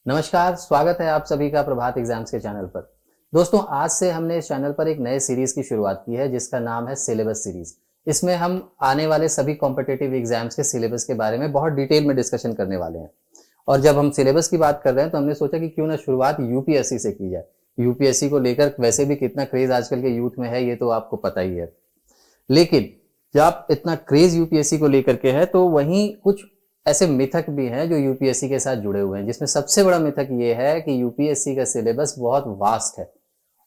नमस्कार, स्वागत है आप सभी का प्रभात एग्जाम्स के चैनल पर। दोस्तों, आज से हमने इस चैनल पर एक नए सीरीज की शुरुआत की है जिसका नाम है सिलेबस सीरीज। इसमें हम आने वाले सभी कॉम्पिटिटिव एग्जाम्स के सिलेबस के बारे में बहुत डिटेल में डिस्कशन करने वाले हैं। और जब हम सिलेबस की बात कर रहे हैं तो हमने सोचा कि क्यों ना शुरुआत यूपीएससी से की जाए। यूपीएससी को लेकर वैसे भी कितना क्रेज आजकल के यूथ में है ये तो आपको पता ही है। लेकिन जब इतना क्रेज यूपीएससी को लेकर के है तो वहीं कुछ ऐसे मिथक भी हैं जो यूपीएससी के साथ जुड़े हुए हैं, जिसमें सबसे बड़ा मिथक ये है कि यूपीएससी का सिलेबस बहुत वास्ट है।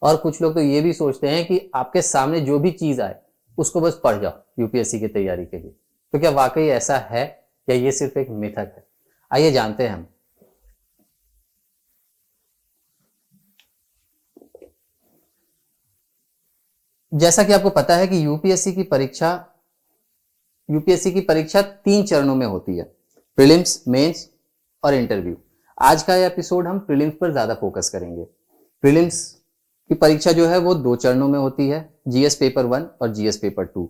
और कुछ लोग तो ये भी सोचते हैं कि आपके सामने जो भी चीज आए उसको बस पढ़ जाओ यूपीएससी की तैयारी के लिए। तो क्या वाकई ऐसा है या ये सिर्फ एक मिथक है? आइए जानते हैं हम। जैसा कि आपको पता है कि यूपीएससी की परीक्षा 3 चरणों में होती है, प्रीलिम्स, मेंस और इंटरव्यू। आज का एपिसोड हम प्रीलिम्स पर ज्यादा फोकस करेंगे। प्रीलिम्स की परीक्षा जो है वो 2 चरणों में होती है, जीएस पेपर 1 और जीएस पेपर 2।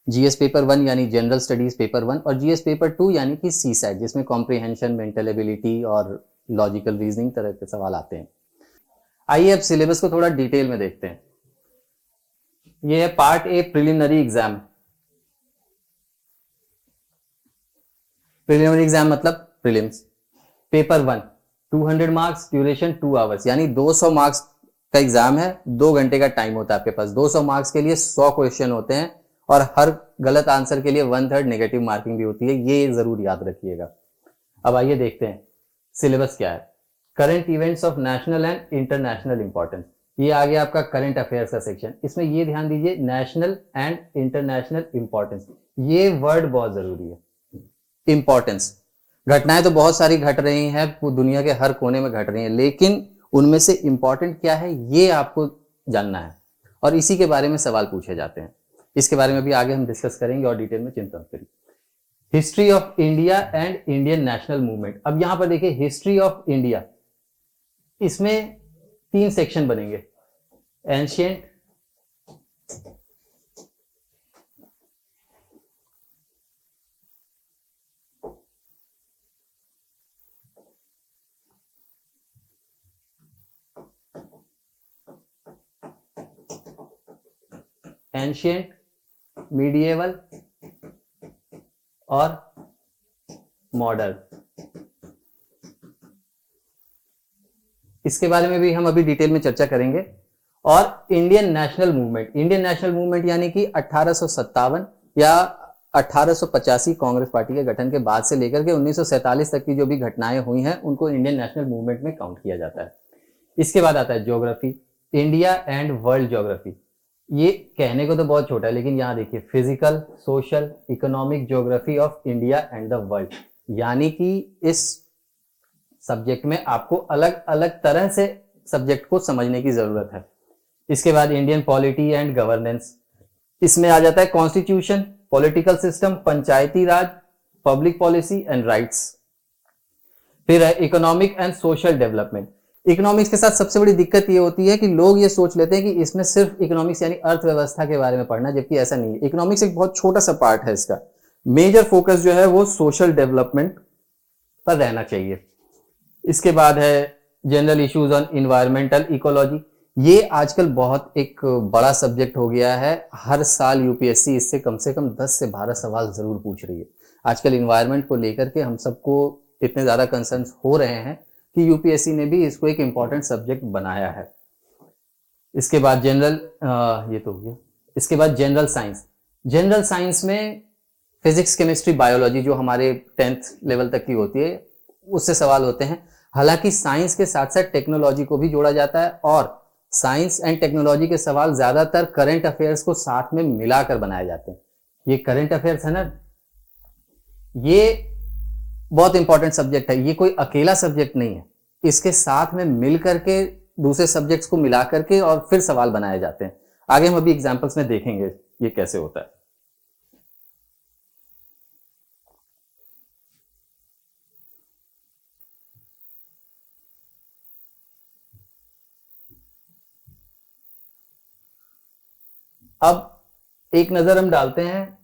जीएस पेपर 1 यानी जनरल स्टडीज पेपर 1 और जीएस पेपर 2 यानी कि सी सैट, जिसमें कॉम्प्रिहेंशन, मेंटल एबिलिटी और लॉजिकल रीजनिंग तरह के सवाल आते हैं। आइए अब सिलेबस को थोड़ा डिटेल में देखते हैं। यह है part A, preliminary exam. Preliminary exam मतलब prelims. Paper 1 200 marks, duration 2 hours, यानी 200 मार्क्स का एग्जाम है। 2 घंटे का टाइम होता है आपके पास। 200 मार्क्स के लिए 100 क्वेश्चन होते हैं और हर गलत आंसर के लिए 1/3 नेगेटिव मार्किंग भी होती है, ये जरूर याद रखिएगा। अब आइए देखते हैं सिलेबस क्या है। Current events of national and international importance, ये आ गया आपका करंट अफेयर्स का सेक्शन। इसमें ये ध्यान दीजिए, नेशनल एंड इंटरनेशनल इंपॉर्टेंस, ये वर्ड बहुत जरूरी है। इंपॉर्टेंस, घटनाएं तो बहुत सारी घट रही हैं, दुनिया के हर कोने में घट रही हैं, लेकिन उनमें से इंपॉर्टेंट क्या है ये आपको जानना है और इसी के बारे में सवाल पूछे जाते हैं। इसके बारे में भी आगे हम डिस्कस करेंगे और डिटेल में, चिंता मत करिए। History of India and Indian national movement. अब यहां पर देखिए, हिस्ट्री ऑफ इंडिया, इसमें 3 सेक्शन बनेंगे। एंशियंट, एंशियंट, मीडिएवल और मॉडर्न। इसके बारे में भी हम अभी डिटेल में चर्चा करेंगे। और Indian national movement, Indian national movement यानी कि 1857 या 1885 कांग्रेस पार्टी के गठन के बाद से लेकर के 1947 तक की जो भी घटनाएं हुई हैं उनको इंडियन नेशनल मूवमेंट में काउंट किया जाता है। इसके बाद आता है geography, India and world geography. ये कहने को तो बहुत छोटा है, लेकिन यहां देखिए, physical, social, economic geography of India and the world, यानी कि इस सब्जेक्ट में आपको अलग अलग तरह से सब्जेक्ट को समझने की जरूरत है। इसके बाद इंडियन पॉलिटी एंड गवर्नेंस, इसमें आ जाता है constitution, political system, Panchayati Raj, public policy and rights. फिर है economic and social development. Economics के साथ सबसे बड़ी दिक्कत ये होती है कि लोग ये सोच लेते हैं कि इसमें सिर्फ इकोनॉमिक्स यानी अर्थव्यवस्था के बारे में पढ़ना, जबकि ऐसा नहीं है। इकोनॉमिक्स एक बहुत छोटा सा पार्ट है, इसका मेजर फोकस जो है वो सोशल डेवलपमेंट पर रहना चाहिए। इसके बाद है general issues on environmental ecology. ये आजकल बहुत एक बड़ा सब्जेक्ट हो गया है। हर साल यूपीएससी इससे कम से कम 10 से 12 सवाल जरूर पूछ रही है। आजकल इन्वायरमेंट को लेकर के हम सबको इतने ज्यादा कंसर्न हो रहे हैं कि यूपीएससी ने भी इसको एक इंपॉर्टेंट सब्जेक्ट बनाया है। इसके बाद ये तो हो गया। इसके बाद जनरल साइंस। जनरल साइंस में फिजिक्स, केमिस्ट्री, बायोलॉजी जो हमारे 10th लेवल तक की होती है उससे सवाल होते हैं। हालांकि साइंस के साथ साथ टेक्नोलॉजी को भी जोड़ा जाता है और साइंस एंड टेक्नोलॉजी के सवाल ज्यादातर करंट अफेयर्स को साथ में मिलाकर बनाए जाते हैं। ये करंट अफेयर्स है ना, ये बहुत इंपॉर्टेंट सब्जेक्ट है। ये कोई अकेला सब्जेक्ट नहीं है, इसके साथ में मिल करके दूसरे सब्जेक्ट्स को मिला करके और फिर सवाल बनाए जाते हैं। आगे हम अभी एग्जांपल्स में देखेंगे ये कैसे होता है। अब एक नजर हम डालते हैं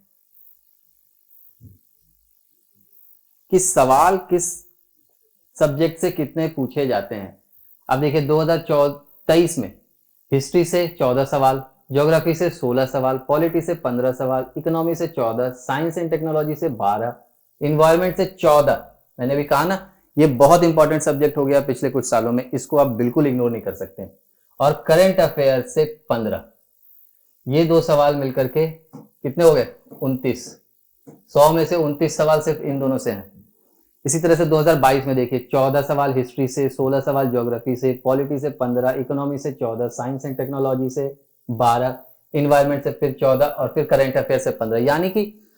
कि सवाल किस सब्जेक्ट से कितने पूछे जाते हैं। अब देखिए 2023 में हिस्ट्री से 14 सवाल, ज्योग्राफी से 16 सवाल, पॉलिटी से 15 सवाल, इकोनॉमी से 14, साइंस एंड टेक्नोलॉजी से 12, इन्वायरमेंट से 14। मैंने भी कहा ना, ये बहुत इंपॉर्टेंट सब्जेक्ट हो गया पिछले कुछ सालों में, इसको आप बिल्कुल इग्नोर नहीं कर सकते। और करंट अफेयर से 15। ये 2 सवाल मिलकर के कितने हो गए? 29। 100 में से 29 सवाल सिर्फ इन दोनों से हैं। इसी तरह से 2022 में देखिए 14 सवाल हिस्ट्री से, 16 सवाल ज्योग्राफी से, पॉलिटी से 15, इकोनॉमी से 14, साइंस एंड टेक्नोलॉजी से 12, इन्वायरमेंट से फिर 14 और फिर करंट अफेयर से 15। यानी कि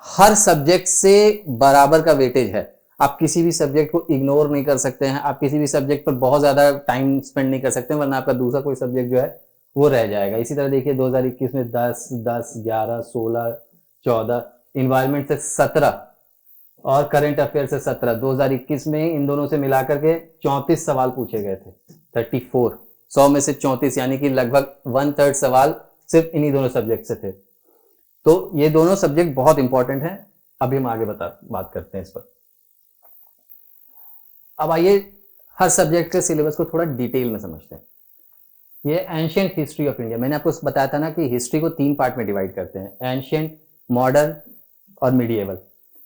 हर सब्जेक्ट से बराबर का वेटेज है। आप किसी भी सब्जेक्ट को इग्नोर नहीं कर सकते हैं, आप किसी भी सब्जेक्ट पर बहुत ज्यादा टाइम स्पेंड नहीं कर सकते, वरना आपका दूसरा कोई सब्जेक्ट जो है वो रह जाएगा। इसी तरह देखिए 2021 में 10, 10, 11, 16, 14, इन्वायरमेंट से 17 और करंट अफेयर से 17। 2021 में इन दोनों से मिलाकर के 34 सवाल पूछे गए थे, 34। 100 में से 34, यानी कि लगभग 1/3 सवाल सिर्फ इन्हीं दोनों सब्जेक्ट से थे। तो ये दोनों सब्जेक्ट बहुत इंपॉर्टेंट हैं। अभी हम आगे बात करते हैं इस पर। अब आइए हर सब्जेक्ट के सिलेबस को थोड़ा डिटेल में समझते हैं। ये एंशिएंट हिस्ट्री ऑफ इंडिया, मैंने आपको बताया था ना कि हिस्ट्री को 3 पार्ट में डिवाइड करते हैं, एंशिएंट, मॉडर्न और मिडिएवल।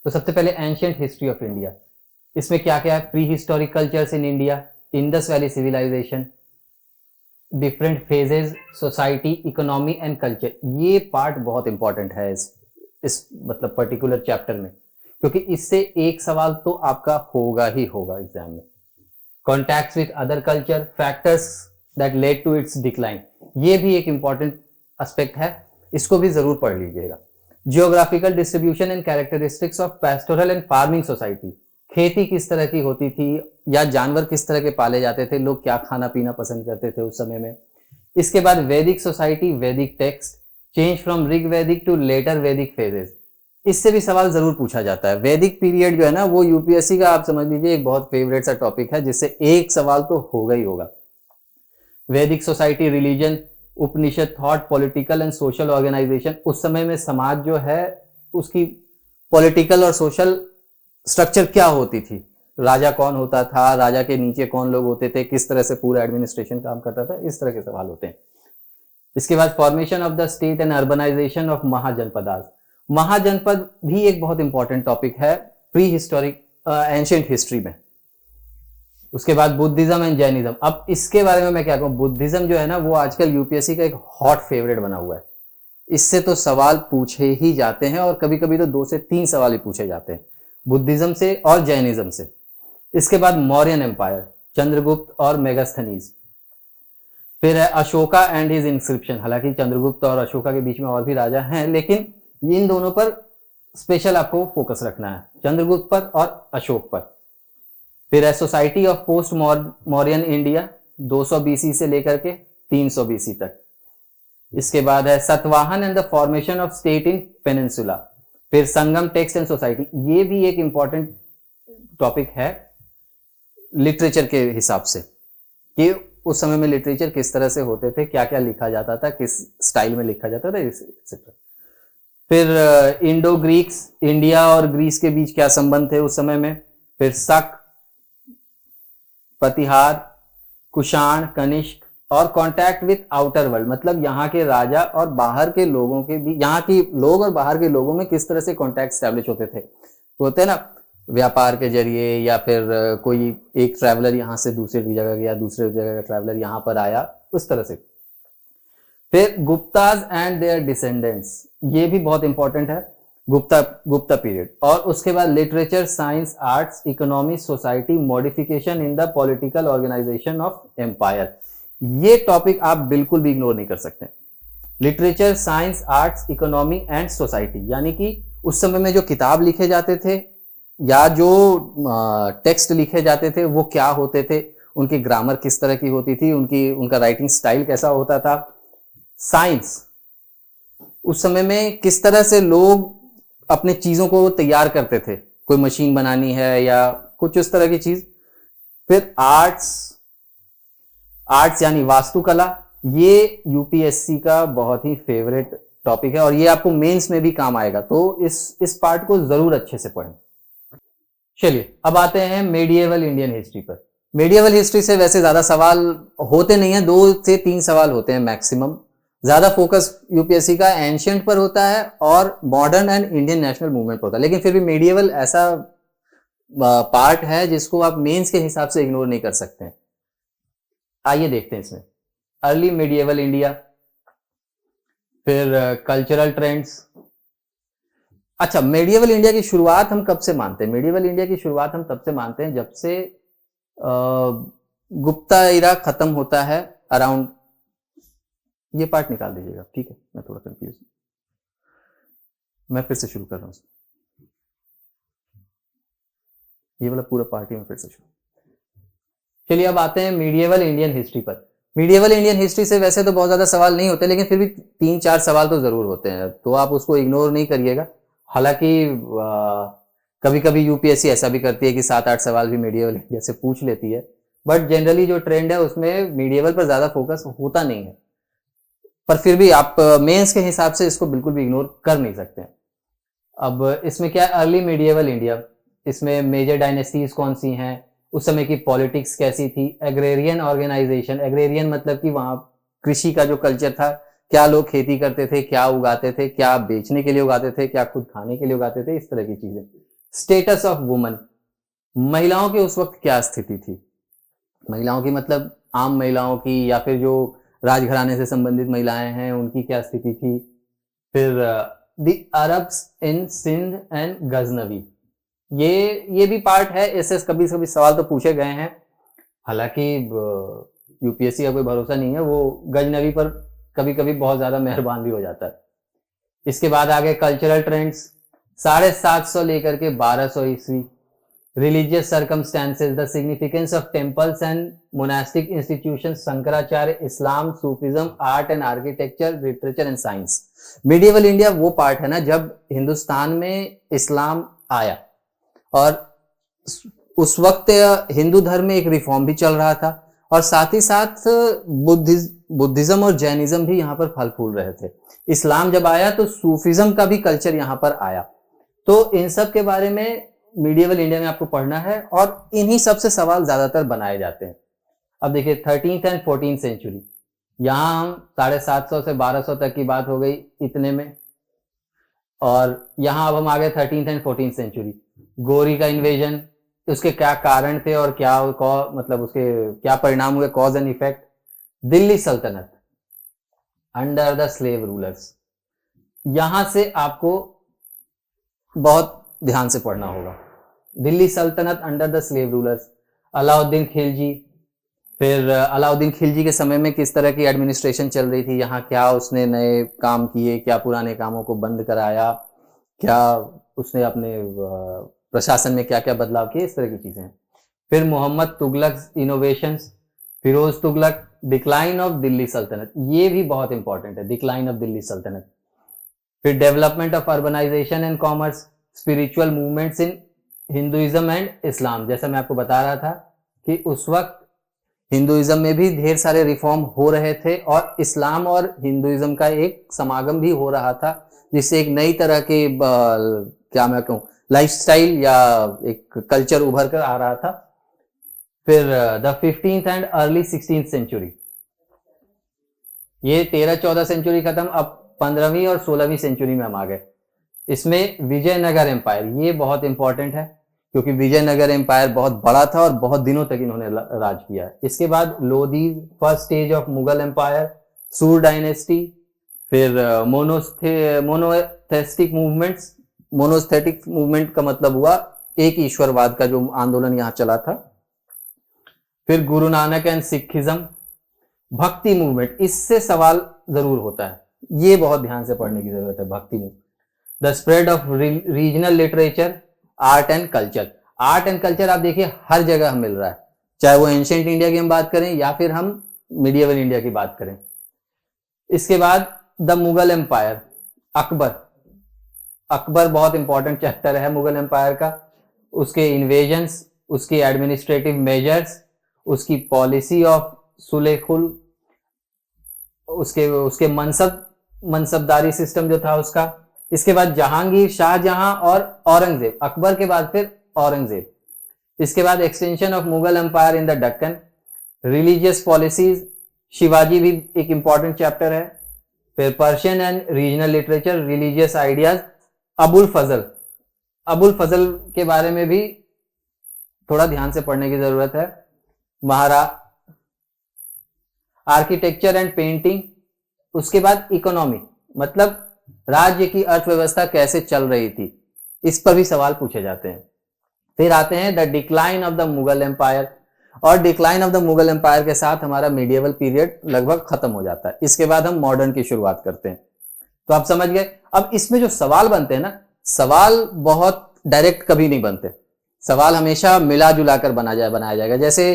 तो सबसे पहले एंशिएंट हिस्ट्री ऑफ इंडिया। इसमें क्या क्या है? Prehistoric cultures in India, Indus valley civilisation, different phases, society, economy and culture. ये पार्ट बहुत इंपॉर्टेंट है इस मतलब पर्टिकुलर चैप्टर में, क्योंकि इससे एक सवाल तो आपका होगा ही होगा एग्जाम में। Contacts with other culture, factors that led to its decline, ये भी एक इंपॉर्टेंट एस्पेक्ट है, इसको भी जरूर पढ़ लीजिएगा। Geographical distribution and characteristics of pastoral and farming society, खेती किस तरह की होती थी या जानवर किस तरह के पाले जाते थे, लोग क्या खाना पीना पसंद करते थे उस समय में। इसके बाद वैदिक सोसाइटी, वैदिक टेक्स्ट, चेंज फ्रॉम ऋग वैदिक टू लेटर वैदिक फेजेस, इससे भी सवाल जरूर पूछा जाता है। वैदिक पीरियड जो है ना, वो यूपीएससी का आप समझ लीजिए एक बहुत फेवरेट सा टॉपिक है, जिससे एक सवाल तो होगा ही होगा। Vedic society, religion, Upanishad, thought, political and social organisation, उस समय में समाज जो है उसकी पॉलिटिकल और सोशल स्ट्रक्चर क्या होती थी, राजा कौन होता था, राजा के नीचे कौन लोग होते थे, किस तरह से पूरा एडमिनिस्ट्रेशन काम करता था, इस तरह के सवाल होते हैं। इसके बाद formation of the state and urbanization of Mahajanapadas. Mahajanapada भी एक बहुत इंपॉर्टेंट टॉपिक है प्री हिस्टोरिक एंशिएंट हिस्ट्री में। उसके बाद बुद्धिज्म एंड जैनिज्म। अब इसके बारे में मैं क्या कहूं, बुद्धिज्म जो है ना वो आजकल यूपीएससी का एक हॉट फेवरेट बना हुआ है। इससे तो सवाल पूछे ही जाते हैं और कभी कभी तो 2 से 3 सवाल ही पूछे जाते हैं, बुद्धिज्म से और जैनिज्म से। इसके बाद मौर्यन एम्पायर, चंद्रगुप्त और मेगास्थनीज। फिर है अशोका एंड हिज इंस्क्रिप्शन। हालांकि चंद्रगुप्त और अशोका के बीच में और भी राजा हैं, लेकिन इन दोनों पर स्पेशल आपको फोकस रखना है, चंद्रगुप्त पर और अशोक पर। फिर है society of post Mauryan India, 200 BC से लेकर के 300 बीसी तक। इसके बाद है Satavahana and the formation of state in peninsula. फिर संगम, टेक्स्ट एंड सोसाइटी, ये भी एक इंपॉर्टेंट टॉपिक है लिटरेचर के हिसाब से, कि उस समय में लिटरेचर किस तरह से होते थे, क्या क्या लिखा जाता था, किस स्टाइल में लिखा जाता था, एक्सेट्रा। फिर इंडो ग्रीक्स, इंडिया और ग्रीस के बीच क्या संबंध थे उस समय में। फिर शक, प्रतिहार, कुषाण, कनिष्क और कांटेक्ट विद आउटर वर्ल्ड, मतलब यहाँ के राजा और बाहर के लोगों के भी, यहाँ की लोग और बाहर के लोगों में किस तरह से कांटेक्ट स्टैब्लिश होते थे। होते हैं ना, व्यापार के जरिए, या फिर कोई एक ट्रैवलर यहाँ से दूसरी जगह गया, दूसरे जगह का ट्रैवलर यहाँ पर आया, उस तरह से। फिर गुप्ताज एंड देयर डिसेंडेंट्स, ये भी बहुत इंपॉर्टेंट है, गुप्ता पीरियड। और उसके बाद literature, science, arts, economy, society, modification in the political organisation of empire. ये टॉपिक आप बिल्कुल भी इग्नोर नहीं कर सकते। Literature, science, arts, economy and society, यानी कि उस समय में जो किताब लिखे जाते थे या जो टेक्स्ट लिखे जाते थे वो क्या होते थे, उनकी ग्रामर किस तरह की होती थी, उनका राइटिंग स्टाइल कैसा होता था। साइंस, उस समय में किस तरह से लोग अपने चीजों को तैयार करते थे, कोई मशीन बनानी है या कुछ उस तरह की चीज। फिर आर्ट्स यानी वास्तुकला, ये यूपीएससी का बहुत ही फेवरेट टॉपिक है और ये आपको मेंस में भी काम आएगा, तो इस पार्ट को जरूर अच्छे से पढ़ें। चलिए अब आते हैं मेडिएवल इंडियन हिस्ट्री पर। मेडिएवल हिस्ट्री से वैसे ज्यादा सवाल होते नहीं है, 2 से 3 सवाल होते हैं मैक्सिमम। ज्यादा फोकस यूपीएससी का एंशियंट पर होता है और modern and Indian national movement पर होता है, लेकिन फिर भी मेडिएवल ऐसा पार्ट है जिसको आप मेंस के हिसाब से इग्नोर नहीं कर सकते हैं। आइए देखते हैं इसमें अर्ली मेडिएवल इंडिया, फिर कल्चरल ट्रेंड्स। अच्छा, मेडिएवल इंडिया की शुरुआत हम कब से मानते हैं? मेडिएवल इंडिया की शुरुआत हम तब से मानते हैं जब से गुप्ता इरा खत्म होता है अराउंड, ये पार्ट निकाल दीजिएगा, ठीक है, मैं थोड़ा कंफ्यूज हूं, मैं फिर से शुरू कर रहा हूं। ये वाला पूरा पार्ट ही मैं फिर से शुरू। चलिए अब आते हैं मीडिएवल इंडियन हिस्ट्री पर। मीडिएवल इंडियन हिस्ट्री से वैसे तो बहुत ज्यादा सवाल नहीं होते, लेकिन फिर भी 3-4 सवाल तो जरूर होते हैं, तो आप उसको इग्नोर नहीं करिएगा। हालांकि कभी कभी यूपीएससी ऐसा भी करती है कि 7-8 सवाल भी मीडिएवल इंडिया से पूछ लेती है, बट जनरली जो ट्रेंड है उसमें मीडिएवल पर ज्यादा फोकस होता नहीं है। पर फिर भी आप मेंस के हिसाब से इसको बिल्कुल भी इग्नोर कर नहीं सकते। अब इसमें क्या है, अर्ली मीडिएवल इंडिया, इसमें मेजर डायनेस्टीज कौन सी हैं, उस समय की पॉलिटिक्स कैसी थी, एग्रेरियन ऑर्गेनाइजेशन, एग्रेरियन मतलब कि वहां कृषि का जो कल्चर था, क्या लोग खेती करते थे, क्या उगाते थे, क्या बेचने के लिए उगाते थे, क्या खुद खाने के लिए उगाते थे, इस तरह की चीजें। स्टेटस ऑफ वुमन, महिलाओं की उस वक्त क्या स्थिति थी, महिलाओं की मतलब आम महिलाओं की या फिर जो राजघराने से संबंधित महिलाएं हैं उनकी क्या स्थिति थी। फिर the Arabs in Sindh and Ghaznavi, ये भी पार्ट है, ऐसे कभी कभी सवाल तो पूछे गए हैं, हालांकि यूपीएससी का कोई भरोसा नहीं है, वो गजनवी पर कभी कभी बहुत ज्यादा मेहरबान भी हो जाता है। इसके बाद आगे कल्चरल ट्रेंड्स, 750 लेकर के 1200 ईस्वी, religious circumstances, the significance of temples and monastic institution, Shankaracharya, Islam, Sufism, art and architecture, literature and science. Medieval India वो पार्ट है ना जब हिंदुस्तान में इस्लाम आया, और उस वक्त हिंदू धर्म में एक रिफॉर्म भी चल रहा था, और साथ ही साथ बुद्धिज्म और जैनिज्म भी यहाँ पर फल फूल रहे थे। इस्लाम जब आया तो सूफिज्म का भी कल्चर यहाँ पर आया। तो इन सब के बारे में मिडिएवल इंडिया में आपको पढ़ना है, और इन्हीं सब से सवाल ज्यादातर बनाए जाते हैं। अब देखिए 13th एंड 14th सेंचुरी, यहाँ हम 750 से 1200 तक की बात हो गई इतने में, और यहाँ अब हम आ गए 13th एंड 14th सेंचुरी। गोरी का इन्वेजन, उसके क्या कारण थे और क्या मतलब उसके क्या परिणाम हुए, कॉज एंड इफेक्ट। दिल्ली सल्तनत अंडर द स्लेव रूलर्स, यहां से आपको बहुत ध्यान से पढ़ना होगा। दिल्ली सल्तनत under the slave rulers, Alauddin Khilji, फिर अलाउद्दीन खिलजी के समय में किस तरह की एडमिनिस्ट्रेशन चल रही थी यहाँ, क्या उसने नए काम किए, क्या पुराने कामों को बंद कराया, क्या उसने अपने प्रशासन में क्या क्या बदलाव किए, इस तरह की चीजें। फिर Mohammad Tughlaq innovations, Firoz Tughlaq, decline of Delhi Sultanate, ये भी बहुत इंपॉर्टेंट है, डिक्लाइन ऑफ दिल्ली सल्तनत। फिर development of urbanisation and commerce, spiritual movements in Hinduism and Islam, जैसा मैं आपको बता रहा था कि उस वक्त हिंदुइज्म में भी ढेर सारे रिफॉर्म हो रहे थे, और इस्लाम और हिंदुइज्म का एक समागम भी हो रहा था, जिससे एक नई तरह के क्या मैं कहूँ लाइफस्टाइल या एक कल्चर उभर कर आ रहा था। फिर the 15th and early 16th century, ये 13-14 सेंचुरी खत्म, अब 15वीं और 16वीं सेंचुरी में हम आ गए। इसमें विजयनगर एम्पायर, ये बहुत इंपॉर्टेंट है क्योंकि विजयनगर एम्पायर बहुत बड़ा था और बहुत दिनों तक इन्होंने राज किया। इसके बाद Lodi, first stage of Mughal empire, Sur dynasty, फिर मोनोथेस्टिक मूवमेंट्स। मोनोस्थेटिक मूवमेंट का मतलब हुआ एक ईश्वरवाद का जो आंदोलन यहां चला था। फिर गुरु नानक एंड सिखिज्म, भक्ति मूवमेंट, इससे सवाल जरूर होता है, ये बहुत ध्यान से पढ़ने की जरूरत है, भक्ति movement. The spread of regional literature, art and culture. Art and culture आप देखिए हर जगह मिल रहा है, चाहे वो एंशिएंट इंडिया की हम बात करें या फिर हम मिडिएवल इंडिया की बात करें। इसके बाद द मुगल एम्पायर, अकबर। अकबर बहुत इंपॉर्टेंट चैप्टर है मुगल एम्पायर का, उसके इन्वेजन्स, उसकी एडमिनिस्ट्रेटिव मेजर्स, उसकी पॉलिसी ऑफ सुलेखुल, उसके मनसबदारी सिस्टम जो था उसका। इसके बाद जहांगीर, शाहजहां और औरंगजेब। अकबर के बाद फिर औरंगजेब। इसके बाद extension of Mughal empire in the Deccan, religious policies, Shivaji भी एक इंपॉर्टेंट चैप्टर है। फिर Persian and regional literature, religious ideas, Abul Fazl. Abul Fazl के बारे में भी थोड़ा ध्यान से पढ़ने की जरूरत है। Architecture and painting. उसके बाद इकोनॉमी, मतलब राज्य की अर्थव्यवस्था कैसे चल रही थी, इस पर भी सवाल पूछे जाते हैं। फिर आते हैं the decline of the Mughal empire, और decline of the Mughal empire के साथ हमारा मीडिएवल पीरियड लगभग खत्म हो जाता है। इसके बाद हम मॉडर्न की शुरुआत करते हैं। तो आप समझ गए। अब इसमें जो सवाल बनते हैं ना, सवाल बहुत डायरेक्ट कभी नहीं बनते, सवाल हमेशा मिला जुला कर बनाया जाएगा। जैसे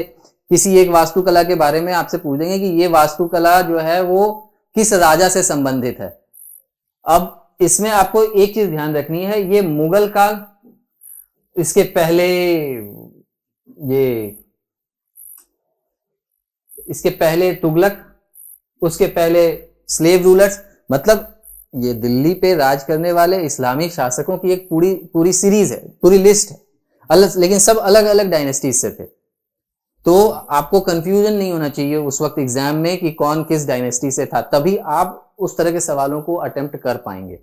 किसी एक वास्तुकला के बारे में आपसे पूछेंगे कि ये वास्तुकला जो है वो किस राजा से संबंधित है। अब इसमें आपको एक चीज ध्यान रखनी है, ये मुगल काल, इसके पहले तुगलक, उसके पहले स्लेव रूलर्स, मतलब ये दिल्ली पे राज करने वाले इस्लामी शासकों की एक पूरी सीरीज है, पूरी लिस्ट है, अलग, लेकिन सब अलग अलग डायनेस्टीज से थे। तो आपको कंफ्यूजन नहीं होना चाहिए उस वक्त एग्जाम में कि कौन किस डायनेस्टी से था, तभी आप उस तरह के सवालों को अटेम्प्ट कर पाएंगे।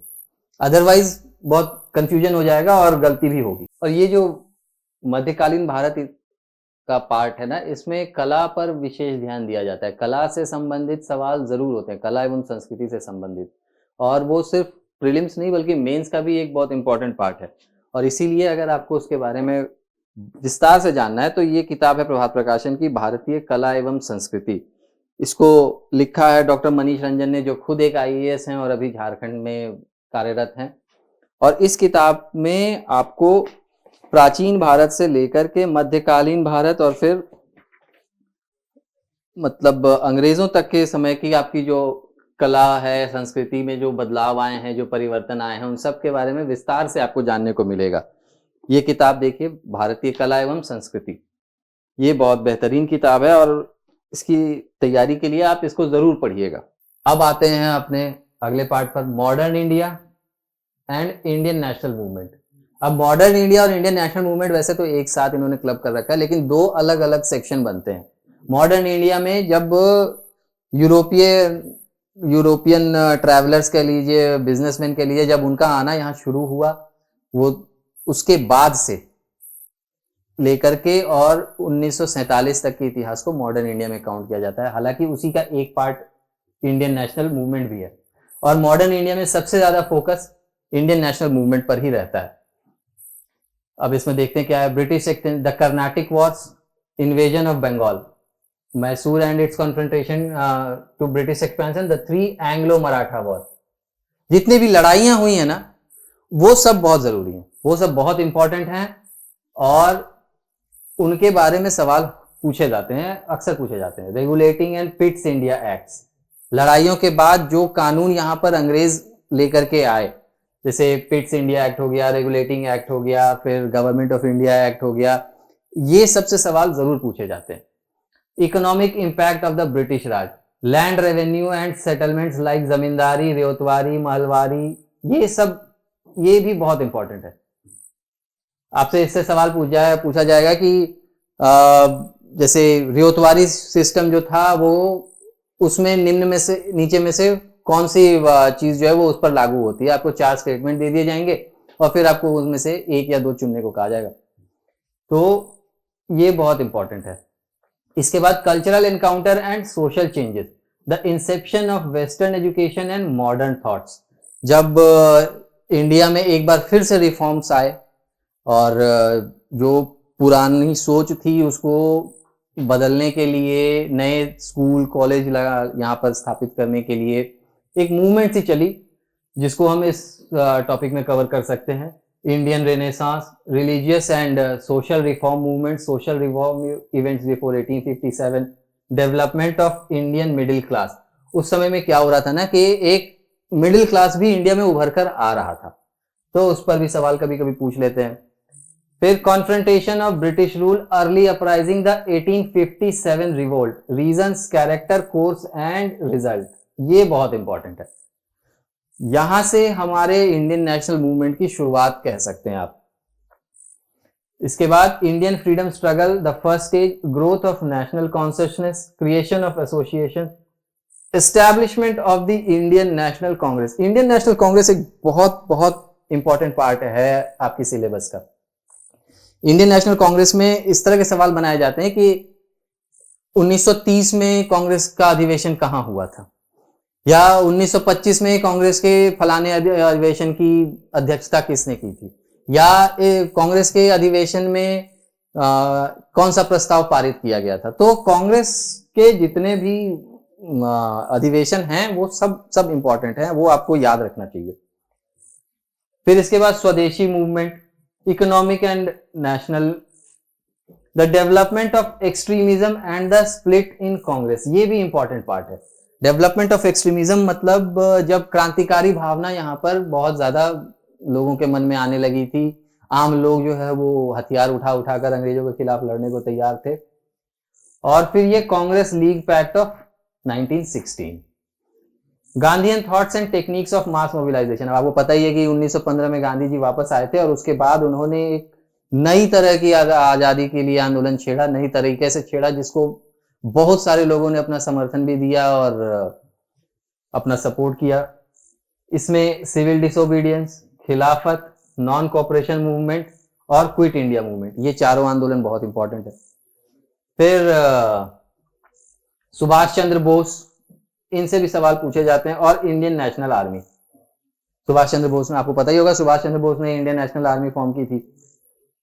अदरवाइज बहुत कंफ्यूजन हो जाएगा और गलती भी होगी। और ये जो मध्यकालीन भारत का पार्ट है ना, इसमें कला पर विशेष ध्यान दिया जाता है। कला से संबंधित सवाल जरूर होते हैं, कला एवं संस्कृति से संबंधित, और वो सिर्फ प्रीलिम्स नहीं बल्कि मेंस का भी एक बहुत इंपॉर्टेंट पार्ट है। और इसीलिए अगर आपको उसके बारे में विस्तार से जानना है तो ये किताब है प्रभात प्रकाशन की, भारतीय कला एवं संस्कृति। इसको लिखा है डॉक्टर मनीष रंजन ने, जो खुद एक IAS हैं और अभी झारखंड में कार्यरत हैं। और इस किताब में आपको प्राचीन भारत से लेकर के मध्यकालीन भारत और फिर मतलब अंग्रेजों तक के समय की आपकी जो कला है, संस्कृति में जो बदलाव आए हैं, जो परिवर्तन आए हैं, उन सब के बारे में विस्तार से आपको जानने को मिलेगा। ये किताब देखिए, भारतीय कला एवं संस्कृति, ये बहुत बेहतरीन किताब है और इसकी तैयारी के लिए आप इसको जरूर पढ़िएगा। अब आते हैं अपने अगले पार्ट पर, modern India and Indian national movement. अब मॉडर्न इंडिया और इंडियन नेशनल मूवमेंट वैसे तो एक साथ इन्होंने क्लब कर रखा है, लेकिन दो अलग अलग सेक्शन बनते हैं। मॉडर्न इंडिया में जब यूरोपियन ट्रैवलर्स के लीजिए, बिजनेसमैन के लिए जब उनका आना यहाँ शुरू हुआ, वो उसके बाद से लेकर के और 1947 तक के इतिहास को मॉडर्न इंडिया में काउंट किया जाता है। हालांकि उसी का एक पार्ट इंडियन नेशनल मूवमेंट भी है, और मॉडर्न इंडिया में सबसे ज्यादा फोकस इंडियन नेशनल मूवमेंट पर ही रहता है। अब इसमें देखते हैं क्या है। British the Carnatic wars, invasion of Bengal, Mysore and its confrontation to British expansion, the 3 Anglo Maratha war. जितनी भी लड़ाइयां हुई हैं ना, वो सब बहुत जरूरी हैं, वो सब बहुत इंपॉर्टेंट हैं और उनके बारे में सवाल पूछे जाते हैं, अक्सर पूछे जाते हैं। Regulating and Pitt's India acts, लड़ाइयों के बाद जो कानून यहां पर अंग्रेज लेकर के आए, जैसे पिट्स इंडिया एक्ट हो गया, रेगुलेटिंग एक्ट हो गया, फिर गवर्नमेंट ऑफ इंडिया एक्ट हो गया, ये सबसे सवाल जरूर पूछे जाते हैं। Economic impact of the British Raj, land revenue and settlements like zamindari, ryotwari, mahalwari, ये भी बहुत इंपॉर्टेंट है। आपसे इससे सवाल पूछा जाएगा कि जैसे रेतवारी सिस्टम जो था, वो उसमें नीचे में से कौन सी चीज जो है वो उस पर लागू होती है। आपको 4 स्टेटमेंट दे दिए जाएंगे और फिर आपको उनमें से 1 या 2 चुनने को कहा जाएगा। तो ये बहुत इंपॉर्टेंट है। इसके बाद cultural encounter and social changes, the Inception of western education and modern thoughts. जब इंडिया में एक बार फिर से रिफॉर्म्स आए और जो पुरानी सोच थी उसको बदलने के लिए, नए स्कूल कॉलेज यहाँ पर स्थापित करने के लिए एक मूवमेंट सी चली, जिसको हम इस टॉपिक में कवर कर सकते हैं। Indian renaissance, religious and social reform movement, social reform events before 1857, development of Indian middle class. उस समय में क्या हो रहा था ना कि एक मिडिल क्लास भी इंडिया में उभर कर आ रहा था, तो उस पर भी सवाल कभी कभी पूछ लेते हैं। फिर confrontation of British rule, early uprising, the 1857 revolt, reasons, character, course and result, ये बहुत इंपॉर्टेंट है। यहां से हमारे इंडियन नेशनल मूवमेंट की शुरुआत कह सकते हैं आप। इसके बाद Indian freedom struggle, the first stage, growth of national consciousness, creation of association, establishment of the Indian national Congress. Indian national Congress एक बहुत बहुत इंपॉर्टेंट पार्ट है आपकी सिलेबस का। इंडियन नेशनल कांग्रेस में इस तरह के सवाल बनाए जाते हैं कि 1930 में कांग्रेस का अधिवेशन कहां हुआ था, या 1925 में कांग्रेस के फलाने अधिवेशन की अध्यक्षता किसने की थी, या कांग्रेस के अधिवेशन में कौन सा प्रस्ताव पारित किया गया था। तो कांग्रेस के जितने भी अधिवेशन हैं वो सब इंपॉर्टेंट हैं, वो आपको याद रखना चाहिए। फिर इसके बाद स्वदेशी movement, economic and national, the development of extremism and the split in Congress, ये भी इंपॉर्टेंट पार्ट है। डेवलपमेंट ऑफ एक्सट्रीमिज्म मतलब जब क्रांतिकारी भावना यहां पर बहुत ज्यादा लोगों के मन में आने लगी थी, आम लोग जो है वो हथियार उठाकर अंग्रेजों के खिलाफ लड़ने को तैयार थे। और फिर ये Congress league pact of 1916, Gandhian thoughts and techniques of mass mobilisation. अब आपको पता ही है कि 1915 में गांधी जी वापस आए थे और उसके बाद उन्होंने एक नई तरह की आजादी के लिए आंदोलन छेड़ा, नई तरीके से छेड़ा, जिसको बहुत सारे लोगों ने अपना समर्थन भी दिया और अपना सपोर्ट किया। इसमें सिविल डिसोबीडियंस, खिलाफत, नॉन कोऑपरेशन मूवमेंट और क्विट इंडिया मूवमेंट, ये चारों आंदोलन बहुत इंपॉर्टेंट है। फिर सुभाष चंद्र बोस, इनसे भी सवाल पूछे जाते हैं। और Indian national army, Subhash Chandra Bose ने, आपको पता ही होगा सुभाष चंद्र बोस ने इंडियन नेशनल आर्मी फॉर्म की थी।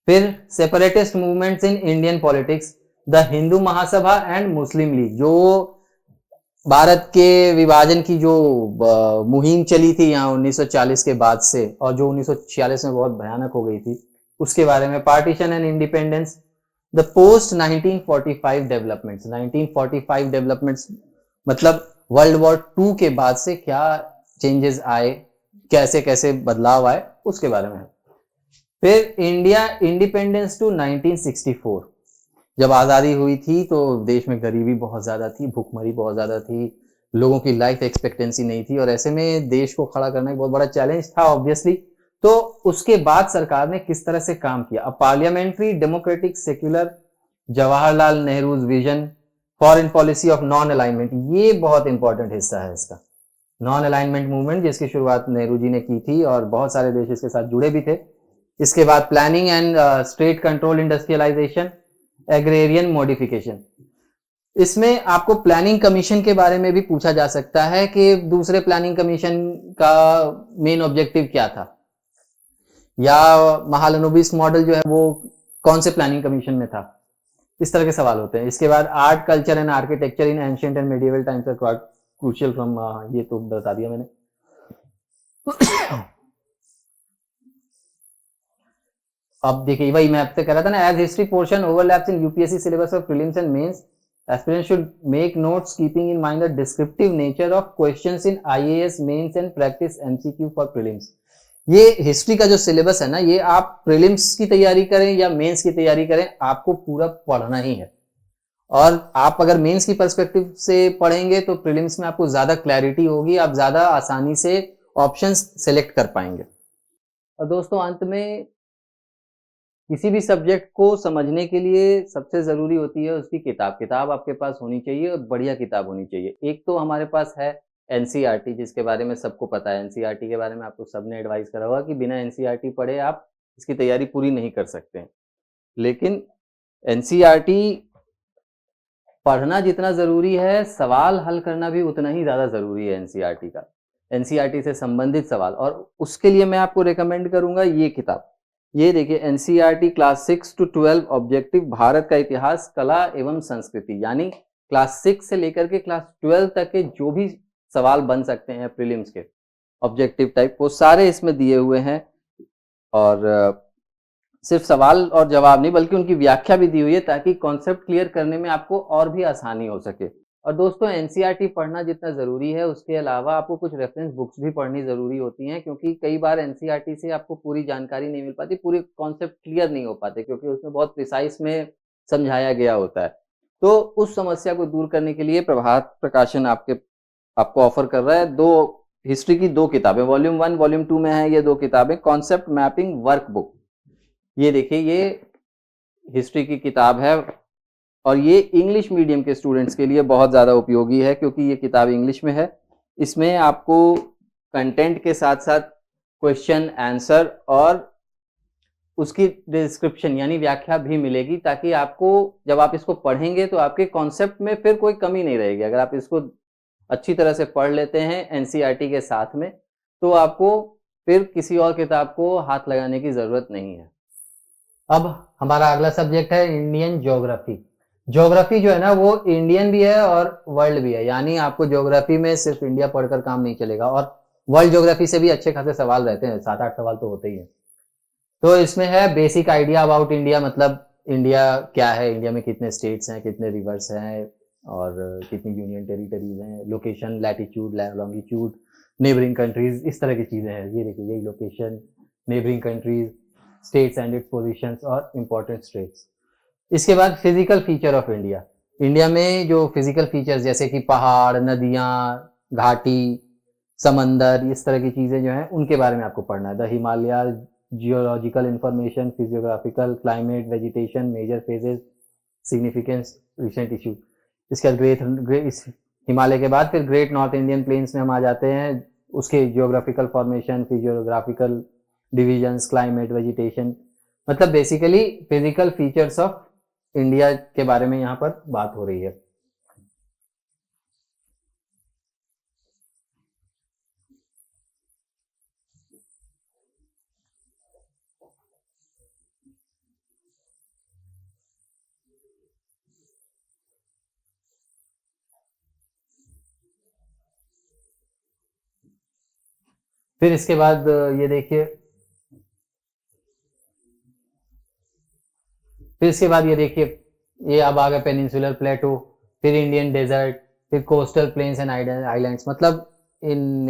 फिर separatist movements in Indian politics, the Hindu Mahasabha and Muslim league, जो भारत के विभाजन की जो मुहिम चली थी यहाँ 1940 के बाद से, और जो 1946 में बहुत भयानक हो गई थी, उसके बारे में। Partition and independence, the post 1945 developments, 1945 developments मतलब वर्ल्ड वॉर 2 के बाद से क्या चेंजेस आए, कैसे कैसे बदलाव आए, उसके बारे में। फिर इंडिया इंडिपेंडेंस टू 1964, जब आजादी हुई थी तो देश में गरीबी बहुत ज्यादा थी, भूखमरी बहुत ज्यादा थी, लोगों की लाइफ एक्सपेक्टेंसी नहीं थी, और ऐसे में देश को खड़ा करना एक बहुत बड़ा चैलेंज था ऑब्वियसली। तो उसके बाद सरकार ने किस तरह से काम किया। अब parliamentary democratic secular, Jawaharlal Nehru vision, foreign policy of non alignment, ये बहुत इंपॉर्टेंट हिस्सा है इसका। नॉन अलाइनमेंट मूवमेंट जिसकी शुरुआत नेहरू जी ने की थी और बहुत सारे देश इसके साथ जुड़े भी थे। इसके बाद planning and state control industrialisation, agrarian modification. इसमें आपको प्लानिंग कमीशन के बारे में भी पूछा जा सकता है कि दूसरे प्लानिंग कमीशन का मेन ऑब्जेक्टिव क्या था, या महालनोबिस मॉडल जो है वो कौन से प्लानिंग कमीशन में था, इस तरह के सवाल होते हैं। इसके बाद art, culture and architecture in ancient and medieval times are crucial from, ये तो बता दिया मैंने। अब देखिए वही मैं आपसे कह रहा था ना, as history portion overlaps in UPSC syllabus of prelims and mains, aspirants should make notes keeping in mind the descriptive nature of questions in IAS mains and practice MCQ for prelims. ये history का जो syllabus है ना, ये आप prelims की तैयारी करें या मेंस की तैयारी करें, आपको पूरा पढ़ना ही है। और आप अगर मेंस की पर्सपेक्टिव से पढ़ेंगे तो प्रीलिम्स में आपको ज्यादा क्लैरिटी होगी, आप ज्यादा आसानी से ऑप्शंस सेलेक्ट कर पाएंगे। और दोस्तों अंत में, किसी भी सब्जेक्ट को समझने के लिए सबसे जरूरी होती है उसकी किताब आपके पास होनी चाहिए और बढ़िया किताब होनी चाहिए। एक तो हमारे पास है एनसीईआरटी, जिसके बारे में सबको पता है। एनसीईआरटी के बारे में आपको सबने एडवाइस करा होगा कि बिना एनसीईआरटी पढ़े आप इसकी तैयारी पूरी नहीं कर सकते हैं। लेकिन एनसीईआरटी पढ़ना जितना जरूरी है, सवाल हल करना भी उतना ही ज्यादा जरूरी है एनसीईआरटी का, एनसीईआरटी से संबंधित सवाल। और उसके लिए मैं आपको रेकमेंड करूंगा ये किताब, ये देखिए NCERT class 6 to 12 objective, Bharat का इतिहास, कला एवं संस्कृति, यानी क्लास 6 से लेकर के क्लास 12 तक के जो भी सवाल बन सकते हैं प्रीलिम्स के ऑब्जेक्टिव टाइप, वो सारे इसमें दिए हुए हैं। और सिर्फ सवाल और जवाब नहीं बल्कि उनकी व्याख्या भी दी हुई है, ताकि कॉन्सेप्ट क्लियर करने में आपको और भी आसानी हो सके। और दोस्तों एनसीईआरटी पढ़ना जितना जरूरी है, उसके अलावा आपको कुछ रेफरेंस बुक्स भी पढ़नी जरूरी होती हैं, क्योंकि कई बार एनसीईआरटी से आपको पूरी जानकारी नहीं मिल पाती, पूरे कॉन्सेप्ट क्लियर नहीं हो पाते, क्योंकि उसमें बहुत प्रिसाइज में समझाया गया होता है। तो उस समस्या को दूर करने के लिए प्रभात प्रकाशन आपको ऑफर कर रहा है हिस्ट्री की 2 किताबें, वॉल्यूम 1 वॉल्यूम 2 में है ये 2 किताबें। कॉन्सेप्ट मैपिंग वर्कबुक, ये देखिए, ये हिस्ट्री की किताब है और ये इंग्लिश मीडियम के स्टूडेंट्स के लिए बहुत ज़्यादा उपयोगी है क्योंकि ये किताब इंग्लिश में है। इसमें आपको कंटेंट के साथ साथ क्वेश्चन आंसर और उसकी डिस्क्रिप्शन यानी व्याख्या भी मिलेगी, ताकि आपको जब आप इसको पढ़ेंगे तो आपके कॉन्सेप्ट में फिर कोई कमी नहीं रहेगी। अगर आप इसको अच्छी तरह से पढ़ लेते हैं एनसीईआरटी के साथ में, तो आपको फिर किसी और किताब को हाथ लगाने की ज़रूरत नहीं है। अब हमारा अगला सब्जेक्ट है इंडियन ज्योग्राफी। ज्योग्राफी जो है ना वो इंडियन भी है और वर्ल्ड भी है, यानी आपको ज्योग्राफी में सिर्फ इंडिया पढ़कर काम नहीं चलेगा, और वर्ल्ड ज्योग्राफी से भी अच्छे खासे सवाल रहते हैं, 7-8 सवाल तो होते ही हैं। तो इसमें है बेसिक आइडिया अबाउट इंडिया, मतलब इंडिया क्या है, इंडिया में कितने स्टेट्स हैं, कितने रिवर्स हैं और कितनी यूनियन टेरिटरीज हैं, location, latitude, longitude, neighbouring countries, इस तरह की चीज़ें हैं। ये देखिए, यही location, neighbouring countries, states and it's positions और इम्पोर्टेंट स्टेट्स। इसके बाद physical feature of India. India में जो फिजिकल फीचर्स जैसे कि पहाड़, नदियाँ, घाटी, समंदर, इस तरह की चीज़ें जो हैं उनके बारे में आपको पढ़ना है। The Himalaya, geological information, physiographical, climate, vegetation, major phases, significance, recent issue. इसके बाद इस हिमालय के बाद फिर ग्रेट नॉर्थ इंडियन प्लेन्स में हम आ जाते हैं, उसके geographical formation, physiographical divisions, climate, vegetation, मतलब basically physical features of India के बारे में यहाँ पर बात हो रही है। फिर इसके बाद ये देखिए, फिर इसके बाद ये देखिए, ये अब आ गया पेनिनसुलर प्लेटो, फिर इंडियन डेजर्ट, फिर कोस्टल प्लेन्स एंड आइलैंड्स, मतलब इन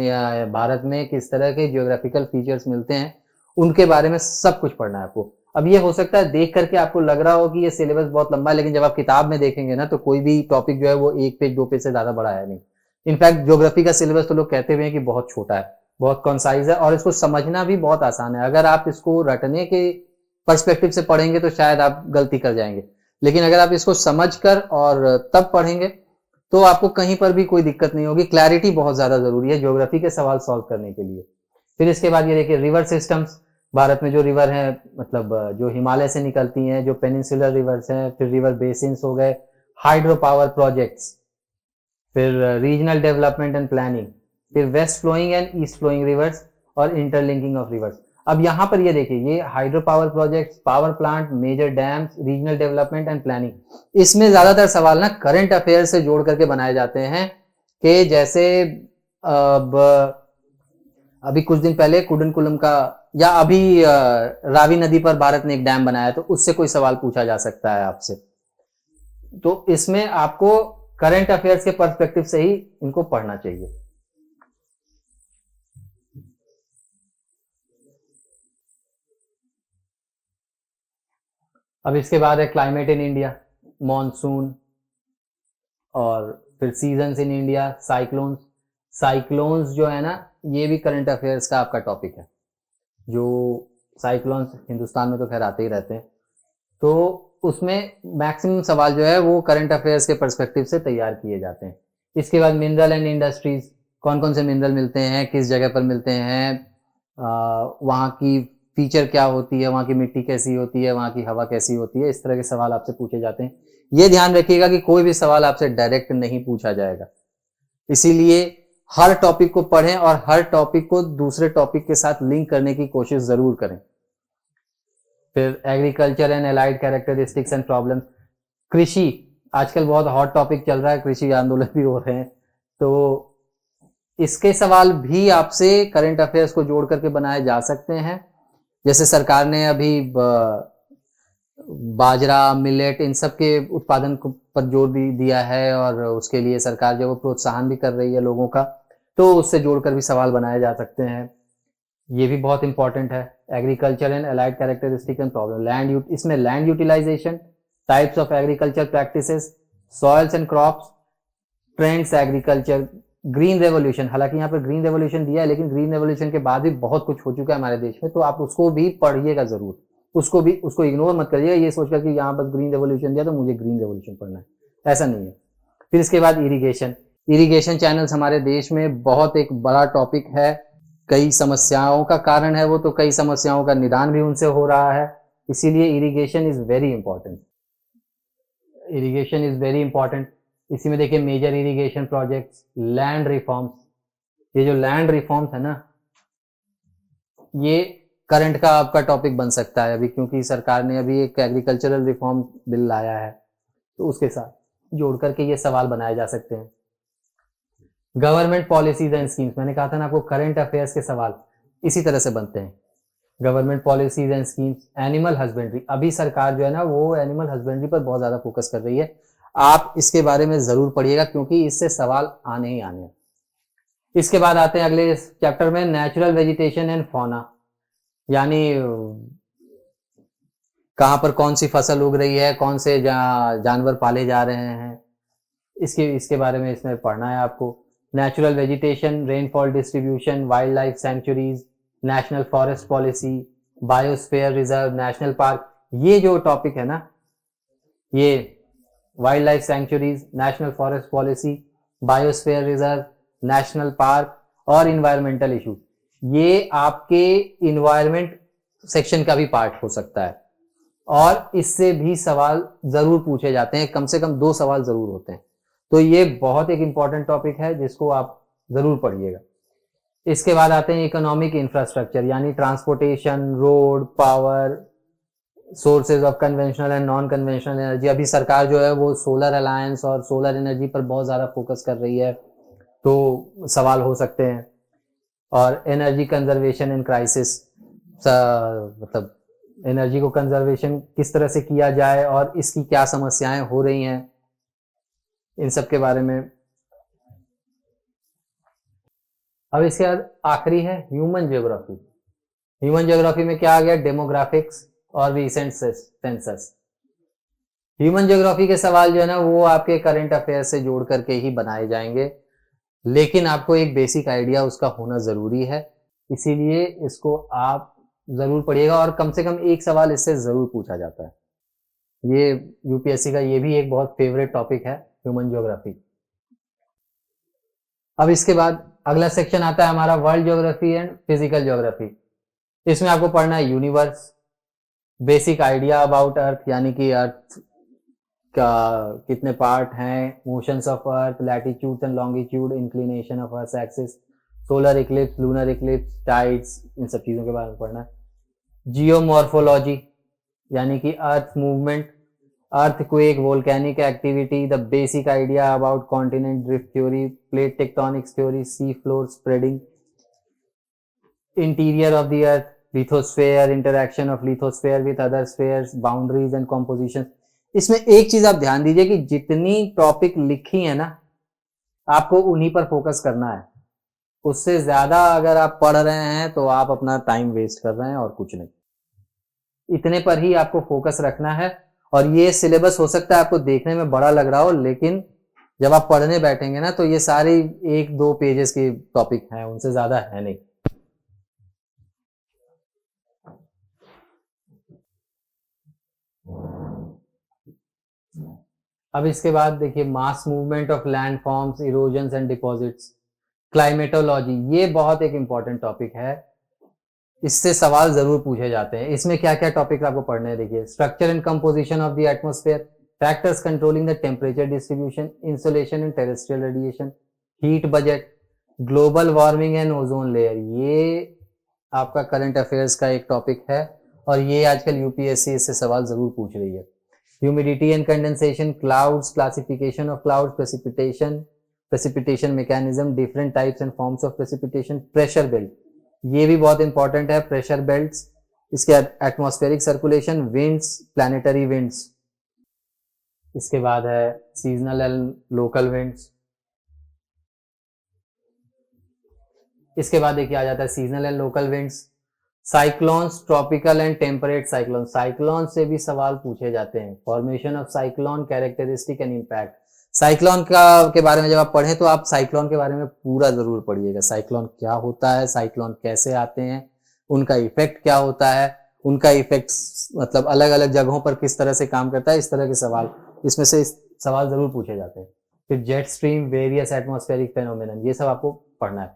भारत में किस तरह के जियोग्राफिकल फीचर्स मिलते हैं उनके बारे में सब कुछ पढ़ना है आपको। अब ये हो सकता है देख करके आपको लग रहा हो कि ये सिलेबस बहुत लंबा है, लेकिन जब आप किताब में देखेंगे ना तो कोई भी टॉपिक जो है वो 1 पेज 2 पेज से ज्यादा बड़ा है नहीं। इनफैक्ट ज्योग्राफी का सिलेबस तो लोग कहते हुए हैं कि बहुत छोटा है, बहुत कॉन्साइज है और इसको समझना भी बहुत आसान है। अगर आप इसको रटने के पर्सपेक्टिव से पढ़ेंगे तो शायद आप गलती कर जाएंगे, लेकिन अगर आप इसको समझकर और तब पढ़ेंगे तो आपको कहीं पर भी कोई दिक्कत नहीं होगी। क्लैरिटी बहुत ज्यादा जरूरी है ज्योग्राफी के सवाल सॉल्व करने के लिए। फिर इसके बाद ये देखिए, रिवर सिस्टम्स, भारत में जो रिवर हैं, मतलब जो हिमालय से निकलती हैं, जो पेनिनसुलर रिवर्स हैं, फिर रिवर बेसिन्स हो गए, हाइड्रो पावर प्रोजेक्ट्स, फिर रीजनल डेवलपमेंट एंड प्लानिंग, फिर west flowing and east flowing rivers और इंटरलिंकिंग ऑफ रिवर्स। अब यहाँ पर ये देखिए, ये hydro power projects, power plant, major dams, regional development and planning, इसमें ज्यादातर सवाल ना करंट अफेयर से जोड़ करके बनाए जाते हैं कि जैसे अब अभी कुछ दिन पहले कुडनकुलम का, या अभी रावी नदी पर भारत ने एक डैम बनाया, तो उससे कोई सवाल पूछा जा सकता है आपसे। तो इसमें आपको करंट अफेयर्स के पर्सपेक्टिव से ही इनको पढ़ना चाहिए। अब इसके बाद है क्लाइमेट इन इंडिया, मॉनसून, और फिर seasons in India, cyclones. Cyclones जो है ना, ये भी करंट अफेयर्स का आपका टॉपिक है। जो साइक्लोन्स हिंदुस्तान में तो खैर आते ही रहते हैं, तो उसमें मैक्सिमम सवाल जो है वो करंट अफेयर्स के पर्सपेक्टिव से तैयार किए जाते हैं। इसके बाद मिनरल एंड इंडस्ट्रीज, कौन कौन से मिनरल मिलते हैं, किस जगह पर मिलते हैं, वहाँ की फीचर क्या होती है, वहाँ की मिट्टी कैसी होती है, वहाँ की हवा कैसी होती है, इस तरह के सवाल आपसे पूछे जाते हैं। ये ध्यान रखिएगा कि कोई भी सवाल आपसे डायरेक्ट नहीं पूछा जाएगा, इसीलिए हर टॉपिक को पढ़ें और हर टॉपिक को दूसरे टॉपिक के साथ लिंक करने की कोशिश जरूर करें। फिर agriculture and allied characteristics and problem, कृषि आजकल बहुत हॉट टॉपिक चल रहा है, कृषि आंदोलन भी हो रहे हैं, तो इसके सवाल भी आपसे करंट अफेयर्स को जोड़ करके बनाए जा सकते हैं। जैसे सरकार ने अभी बाजरा, मिलेट, इन सब के उत्पादन पर जोर दिया है और उसके लिए सरकार जो वो प्रोत्साहन भी कर रही है लोगों का, तो उससे जोड़कर भी सवाल बनाए जा सकते हैं। ये भी बहुत इंपॉर्टेंट है। Agriculture and allied characteristic and problem, इसमें land utilization, types of agriculture practices, soils and crops, trends agriculture, green revolution. हालांकि यहाँ पर ग्रीन रेवोल्यूशन दिया है, लेकिन ग्रीन रेवोल्यूशन के बाद भी बहुत कुछ हो चुका है हमारे देश में, तो आप उसको भी पढ़िएगा जरूर, उसको इग्नोर मत करिएगा ये सोचकर कि यहाँ बस ग्रीन रेवोल्यूशन दिया तो मुझे ग्रीन रेवोल्यूशन पढ़ना है, ऐसा नहीं है। फिर इसके बाद इरिगेशन चैनल्स हमारे देश में बहुत एक बड़ा टॉपिक है, कई समस्याओं का कारण है वो, तो कई समस्याओं का निदान भी उनसे हो रहा है, इसीलिए इरिगेशन इज वेरी इंपॉर्टेंट। इसी में देखिए major irrigation projects, land reforms, ये जो लैंड रिफॉर्म्स है ना, ये करंट का आपका टॉपिक बन सकता है अभी, क्योंकि सरकार ने अभी एक एग्रीकल्चरल रिफॉर्म बिल लाया है, तो उसके साथ जोड़ करके ये सवाल बनाए जा सकते हैं। गवर्नमेंट पॉलिसीज एंड स्कीम्स, मैंने कहा था ना आपको करंट अफेयर्स के सवाल इसी तरह से बनते हैं। Government policies and schemes, animal husbandry, अभी सरकार जो है ना वो एनिमल हस्बेंड्री पर बहुत ज्यादा फोकस कर रही है, आप इसके बारे में जरूर पढ़िएगा क्योंकि इससे सवाल आने ही आने हैं। इसके बाद आते हैं अगले चैप्टर में, नेचुरल वेजिटेशन एंड फौना, यानी कहां पर कौन सी फसल उग रही है, कौन से जानवर पाले जा रहे हैं, इसके बारे में इसमें पढ़ना है आपको। Natural vegetation, rainfall distribution, wild life sanctuaries, national forest policy, biosphere reserve, national park, ये जो टॉपिक है ना, ये wild life sanctuaries, national forest policy, biosphere reserve, national park और इन्वायरमेंटल इशू, ये आपके इन्वायरमेंट सेक्शन का भी पार्ट हो सकता है और इससे भी सवाल जरूर पूछे जाते हैं, कम से कम 2 सवाल जरूर होते हैं, तो ये बहुत एक इंपॉर्टेंट टॉपिक है जिसको आप जरूर पढ़िएगा। इसके बाद आते हैं इकोनॉमिक इंफ्रास्ट्रक्चर, यानी transportation, road, power, sources of conventional and non conventional energy, अभी सरकार जो है वो सोलर अलायंस और सोलर एनर्जी पर बहुत ज्यादा फोकस कर रही है, तो सवाल हो सकते हैं। और एनर्जी कंजर्वेशन इन क्राइसिस, मतलब एनर्जी को कंजर्वेशन किस तरह से किया जाए और इसकी क्या समस्याएं हो रही हैं, इन सब के बारे में। अब इसके बाद आखिरी है ह्यूमन ज्योग्राफी। ह्यूमन ज्योग्राफी में क्या आ गया, डेमोग्राफिक्स और रीसेंट सेंसस। ह्यूमन ज्योग्राफी के सवाल जो है ना वो आपके करंट अफेयर से जोड़ करके ही बनाए जाएंगे, लेकिन आपको एक बेसिक आइडिया उसका होना जरूरी है, इसीलिए इसको आप जरूर पढ़िएगा और कम से कम एक सवाल इससे जरूर पूछा जाता है। ये यूपीएससी का ये भी एक बहुत फेवरेट टॉपिक है, ह्यूमन ज्योग्राफी। अब इसके बाद अगला सेक्शन आता है हमारा world geography and physical geography. इसमें आपको पढ़ना है universe, basic idea about earth, यानी कि अर्थ का कितने पार्ट हैं, motions of earth, latitude and longitude, inclination of earth axis, solar eclipse, lunar eclipse, tides, इन सब चीजों के बारे में पढ़ना है। जियोमॉर्फोलॉजी, यानी कि earth movement, earthquake, volcanic activity, the basic idea about continent drift theory, plate tectonics theory, sea floor spreading, interior of the earth, lithosphere, interaction of lithosphere with other spheres, boundaries and composition। इसमें एक चीज आप ध्यान दीजिए कि जितनी topic लिखी है ना आपको उन्हीं पर फोकस करना है, उससे ज्यादा अगर आप पढ़ रहे हैं तो आप अपना टाइम वेस्ट कर रहे हैं और कुछ नहीं, इतने पर ही आपको फोकस रखना है। और ये सिलेबस हो सकता है आपको देखने में बड़ा लग रहा हो, लेकिन जब आप पढ़ने बैठेंगे ना तो ये सारी 1-2 पेजेस की टॉपिक हैं, उनसे ज्यादा है नहीं। अब इसके बाद देखिए mass movement of land forms, erosions and deposits, climatology, ये बहुत एक इंपॉर्टेंट टॉपिक है, इससे सवाल जरूर पूछे जाते हैं। इसमें क्या क्या टॉपिक आपको पढ़ने हैं, देखिए structure and composition of the atmosphere, factors controlling the temperature distribution, insolation and terrestrial radiation, heat budget, global warming and ozone layer, ये आपका करंट अफेयर्स का एक टॉपिक है और ये आजकल यूपीएससी इससे सवाल जरूर पूछ रही है। Humidity and condensation, clouds, classification of cloud, precipitation mechanism, different types and forms of precipitation, pressure belt, ये भी बहुत इंपॉर्टेंट है, प्रेशर बेल्ट्स, इसके atmospheric circulation, winds, planetary winds, इसके बाद है सीजनल एंड लोकल विंड्स, इसके बाद देखिए आ जाता है seasonal and local winds, cyclones, tropical and temperate cyclone, cyclone से भी सवाल पूछे जाते हैं, formation of cyclone, characteristic and impact. Cyclone के बारे में जब आप पढ़ें तो आप साइक्लोन के बारे में पूरा जरूर पढ़िएगा, साइक्लोन क्या होता है, साइक्लोन कैसे आते हैं, उनका इफेक्ट क्या होता है, उनका इफेक्ट्स मतलब अलग अलग जगहों पर किस तरह से काम करता है, इस तरह के सवाल इसमें से सवाल जरूर पूछे जाते हैं। फिर jet stream, various atmospheric phenomenon, ये सब आपको पढ़ना है।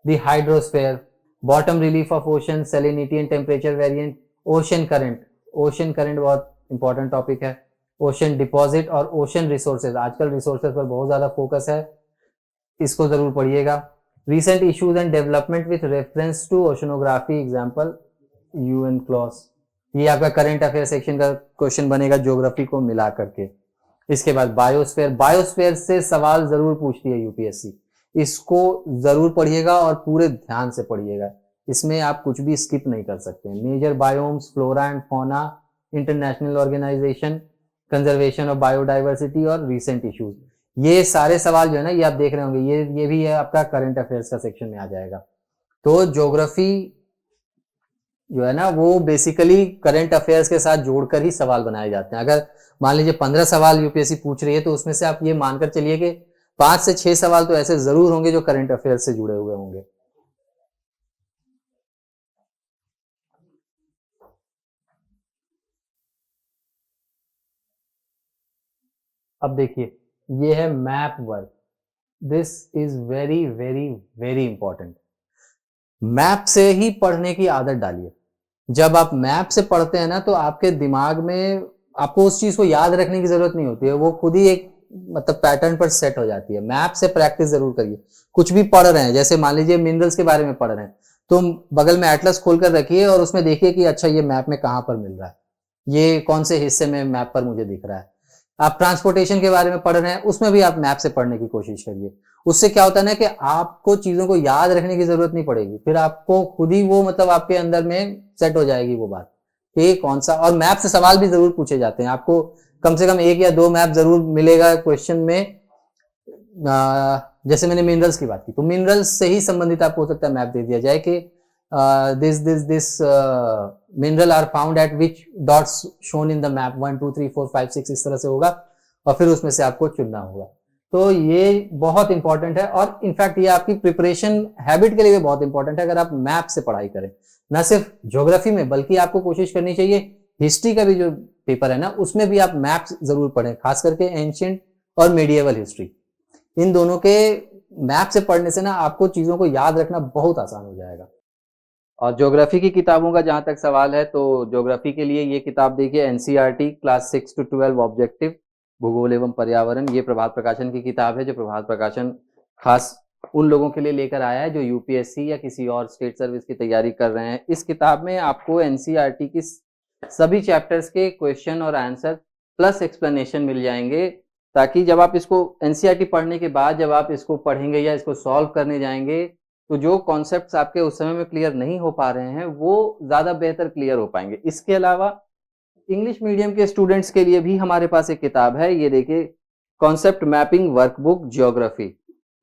The hydrosphere, bottom relief of ocean, salinity and temperature variant, ocean current, ocean current बहुत इंपॉर्टेंट टॉपिक है। ओशन डिपॉजिट और ओशन रिसोर्सेज, आजकल रिसोर्सेज पर बहुत ज्यादा फोकस है, इसको जरूर पढ़िएगा। Recent issues and development with reference to oceanography, example UN clause, ये आपका करंट अफेयर सेक्शन का क्वेश्चन बनेगा ज्योग्राफी को मिला करके। इसके बाद बायोस्फीयर, बायोस्फीयर से सवाल जरूर पूछती है यूपीएससी, इसको जरूर पढ़िएगा और पूरे ध्यान से पढ़िएगा, इसमें आप कुछ भी स्किप नहीं कर सकते। Major biomes, flora and fauna, international organisation, conservation of biodiversity और रिसेंट इश्यूज, ये सारे सवाल जो है ना, ये आप देख रहे होंगे, ये भी है आपका करंट अफेयर्स का सेक्शन में आ जाएगा। तो ज्योग्राफी जो है ना, वो बेसिकली करंट अफेयर्स के साथ जोड़कर ही सवाल बनाए जाते हैं। अगर मान लीजिए 15 सवाल यूपीएससी पूछ रही है, तो उसमें से आप ये मानकर चलिए कि 5 से 6 सवाल तो ऐसे जरूर होंगे जो करंट अफेयर्स से जुड़े हुए होंगे। अब देखिए, ये है map work, this is very very very important. Map से ही पढ़ने की आदत डालिए। जब आप मैप से पढ़ते हैं ना, तो आपके दिमाग में आपको उस चीज को याद रखने की जरूरत नहीं होती है, वो खुद ही एक मतलब पैटर्न पर सेट हो जाती है। मैप से प्रैक्टिस जरूर करिए। कुछ भी पढ़ रहे हैं, जैसे मान लीजिए मिनरल्स के बारे में पढ़ रहे हैं, तो बगल में एटलस खोलकर रखिए और उसमें देखिए कि अच्छा ये मैप में कहां पर मिल रहा है, ये कौन से हिस्से में मैप पर मुझे दिख रहा है। आप ट्रांसपोर्टेशन के बारे में पढ़ रहे हैं, उसमें भी आप मैप से पढ़ने की कोशिश करिए। उससे क्या होता है ना कि आपको चीजों को याद रखने की जरूरत नहीं पड़ेगी, फिर आपको खुद ही वो मतलब आपके अंदर में सेट हो जाएगी वो बात कि कौन सा। और मैप से सवाल भी जरूर पूछे जाते हैं, आपको कम से कम 1 या 2 मैप जरूर मिलेगा क्वेश्चन में। जैसे मैंने मिनरल्स की बात की, तो मिनरल्स से ही संबंधित आपको हो सकता है मैप दे दिया जाए कि this mineral are found at which dots shown in the map, 1 2 3 4 5 6, इस तरह से होगा और फिर उसमें से आपको चुनना होगा। तो ये बहुत इंपॉर्टेंट है, और इनफैक्ट ये आपकी प्रिपरेशन हैबिट के लिए भी बहुत इंपॉर्टेंट है। अगर आप मैप से पढ़ाई करें, ना सिर्फ ज्योग्राफी में, बल्कि आपको कोशिश करनी चाहिए हिस्ट्री का भी जो पेपर है ना, उसमें भी आप मैप जरूर पढ़ें, खास करके एंशिएंट और मेडिएवल हिस्ट्री। इन दोनों के मैप से पढ़ने से ना आपको चीजों को याद रखना बहुत आसान हो जाएगा। और ज्योग्राफी की किताबों का जहां तक सवाल है, तो ज्योग्राफी के लिए ये किताब देखिए, एनसीईआरटी क्लास 6 to 12 ऑब्जेक्टिव, भूगोल एवं पर्यावरण। ये प्रभात प्रकाशन की किताब है, जो प्रभात प्रकाशन खास उन लोगों के लिए लेकर आया है जो यूपीएससी या किसी और स्टेट सर्विस की तैयारी कर रहे हैं। इस किताब में आपको एनसीईआरटी की सभी चैप्टर्स के क्वेश्चन और आंसर प्लस एक्सप्लेनेशन मिल जाएंगे, ताकि जब आप इसको एनसीईआरटी पढ़ने के बाद जब आप इसको पढ़ेंगे या इसको सॉल्व करने जाएंगे, तो जो कॉन्सेप्ट्स आपके उस समय में क्लियर नहीं हो पा रहे हैं, वो ज्यादा बेहतर क्लियर हो पाएंगे। इसके अलावा इंग्लिश मीडियम के स्टूडेंट्स के लिए भी हमारे पास एक किताब है, ये देखिए, कॉन्सेप्ट मैपिंग वर्कबुक ज्योग्राफी।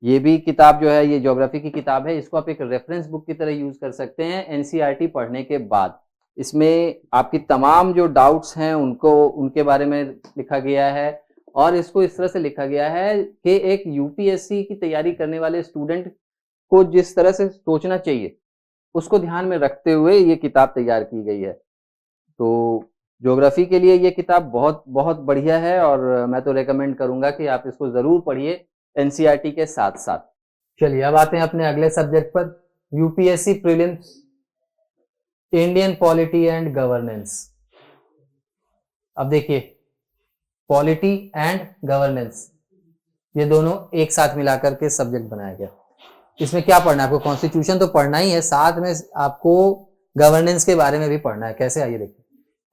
ये भी किताब जो है, ये ज्योग्राफी की किताब है, इसको आप एक रेफरेंस बुक की तरह यूज कर सकते हैं एनसीईआरटी पढ़ने के बाद। इसमें आपकी तमाम जो डाउट्स हैं उनको उनके बारे में लिखा गया है, और इसको इस तरह से लिखा गया है कि एक यूपीएससी की तैयारी करने वाले स्टूडेंट को जिस तरह से सोचना चाहिए, उसको ध्यान में रखते हुए ये किताब तैयार की गई है। तो ज्योग्राफी के लिए ये किताब बहुत बहुत बढ़िया है, और मैं तो रेकमेंड करूंगा कि आप इसको जरूर पढ़िए एनसीईआरटी के साथ साथ। चलिए अब आते हैं अपने अगले सब्जेक्ट पर, UPSC prelims, Indian polity and governance. अब देखिए, पॉलिटी एंड गवर्नेंस, ये दोनों एक साथ मिलाकर के सब्जेक्ट बनाया गया। इसमें क्या पढ़ना है आपको? कॉन्स्टिट्यूशन तो पढ़ना ही है, साथ में आपको गवर्नेंस के बारे में भी पढ़ना है। कैसे, आइए देखिए।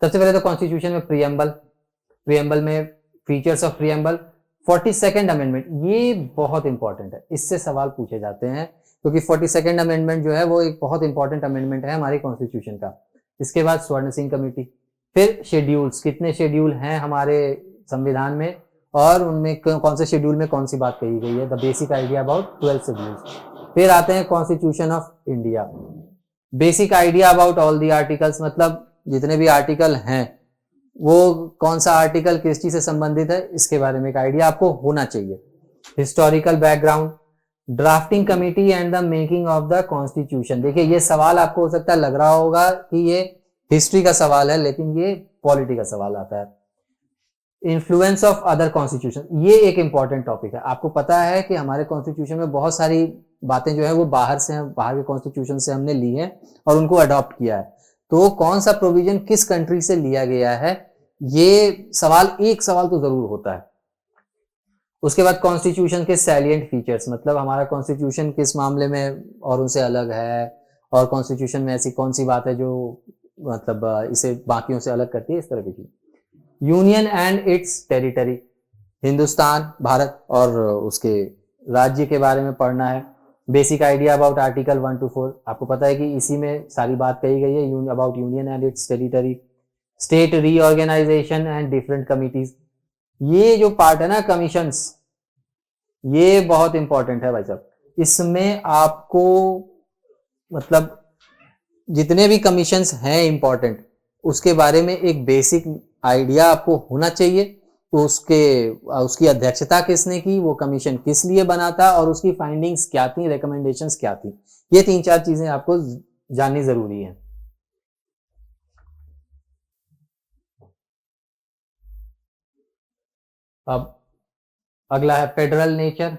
सबसे पहले तो कॉन्स्टिट्यूशन में प्रियम्बल में features of preamble, 42nd amendment, ये बहुत इंपॉर्टेंट है, इससे सवाल पूछे जाते हैं, क्योंकि 42nd अमेंडमेंट जो है वो एक बहुत इंपॉर्टेंट अमेंडमेंट है हमारे कॉन्स्टिट्यूशन का। इसके बाद स्वर्ण सिंह कमेटी, फिर शेड्यूल्स, कितने शेड्यूल हैं हमारे संविधान में, और उनमें कौन से शेड्यूल में कौन सी बात कही गई है, the basic idea about 12 schedules. फिर आते हैं constitution of India, basic idea about all the articles, मतलब जितने भी आर्टिकल हैं वो कौन सा आर्टिकल किस चीज से संबंधित है, इसके बारे में एक आइडिया आपको होना चाहिए। Historical background, drafting committee and the making of the constitution. देखिए, ये सवाल आपको हो सकता है लग रहा होगा कि ये हिस्ट्री का सवाल है, लेकिन ये पॉलिटी का सवाल आता है। इन्फ्लुएंस ऑफ अदर कॉन्स्टिट्यूशन, ये एक इंपॉर्टेंट टॉपिक है। आपको पता है कि हमारे कॉन्स्टिट्यूशन में बहुत सारी बातें जो है वो बाहर से हैं, बाहर के कॉन्स्टिट्यूशन से हमने ली है और उनको अडॉप्ट किया है। तो कौन सा प्रोविजन किस कंट्री से लिया गया है, ये सवाल, एक सवाल तो जरूर होता है। उसके बाद कॉन्स्टिट्यूशन के सैलिएंट फीचर्स, मतलब हमारा कॉन्स्टिट्यूशन किस मामले में और उनसे अलग है, और कॉन्स्टिट्यूशन में ऐसी कौन सी बात है जो मतलब इसे बाकियों से अलग करती है, इस तरह की चीज। Union and its territory, Hindustan, Bharat और उसके राज्य के बारे में पढ़ना है। Basic idea about article 1 to 4, आपको पता है कि इसी में सारी बात कही गई है, about union and its territory. State reorganisation and different committees, ये जो पार्ट है ना कमीशंस, ये बहुत इंपॉर्टेंट है भाई साहब। इसमें आपको मतलब जितने भी कमीशंस हैं इंपॉर्टेंट, उसके बारे में एक बेसिक आइडिया आपको होना चाहिए। तो उसकी अध्यक्षता किसने की, वो कमीशन किस लिए बना था, और उसकी फाइंडिंग्स क्या थी, रिकमेंडेशंस क्या थी, ये 3-4 चीजें आपको जाननी जरूरी है। अब अगला है फेडरल नेचर,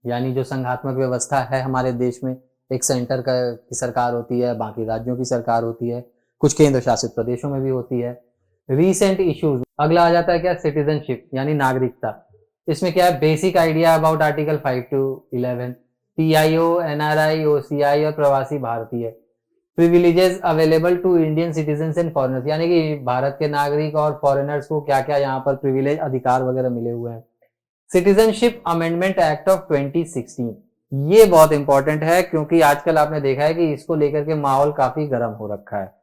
यानी जो संघात्मक व्यवस्था है हमारे देश में, एक सेंटर की सरकार होती है, बाकी राज्यों की सरकार होती है, कुछ केंद्र शासित प्रदेशों में भी होती है। रीसेंट इश्यूज, अगला आ जाता है क्या, सिटीजनशिप यानी नागरिकता। इसमें क्या है, basic idea about article 5 to 11, PIO, NRI, OCI और Pravasi Bharatiya. Privileges available to Indian citizen and foreigners, यानी कि भारत के नागरिक और फॉरेनर्स को क्या क्या यहाँ पर प्रिविलेज, अधिकार वगैरह मिले हुए हैं। सिटीजनशिप अमेंडमेंट एक्ट ऑफ 2016, ये बहुत इंपॉर्टेंट है, क्योंकि आजकल आपने देखा है कि इसको लेकर के माहौल काफी गर्म हो रखा है,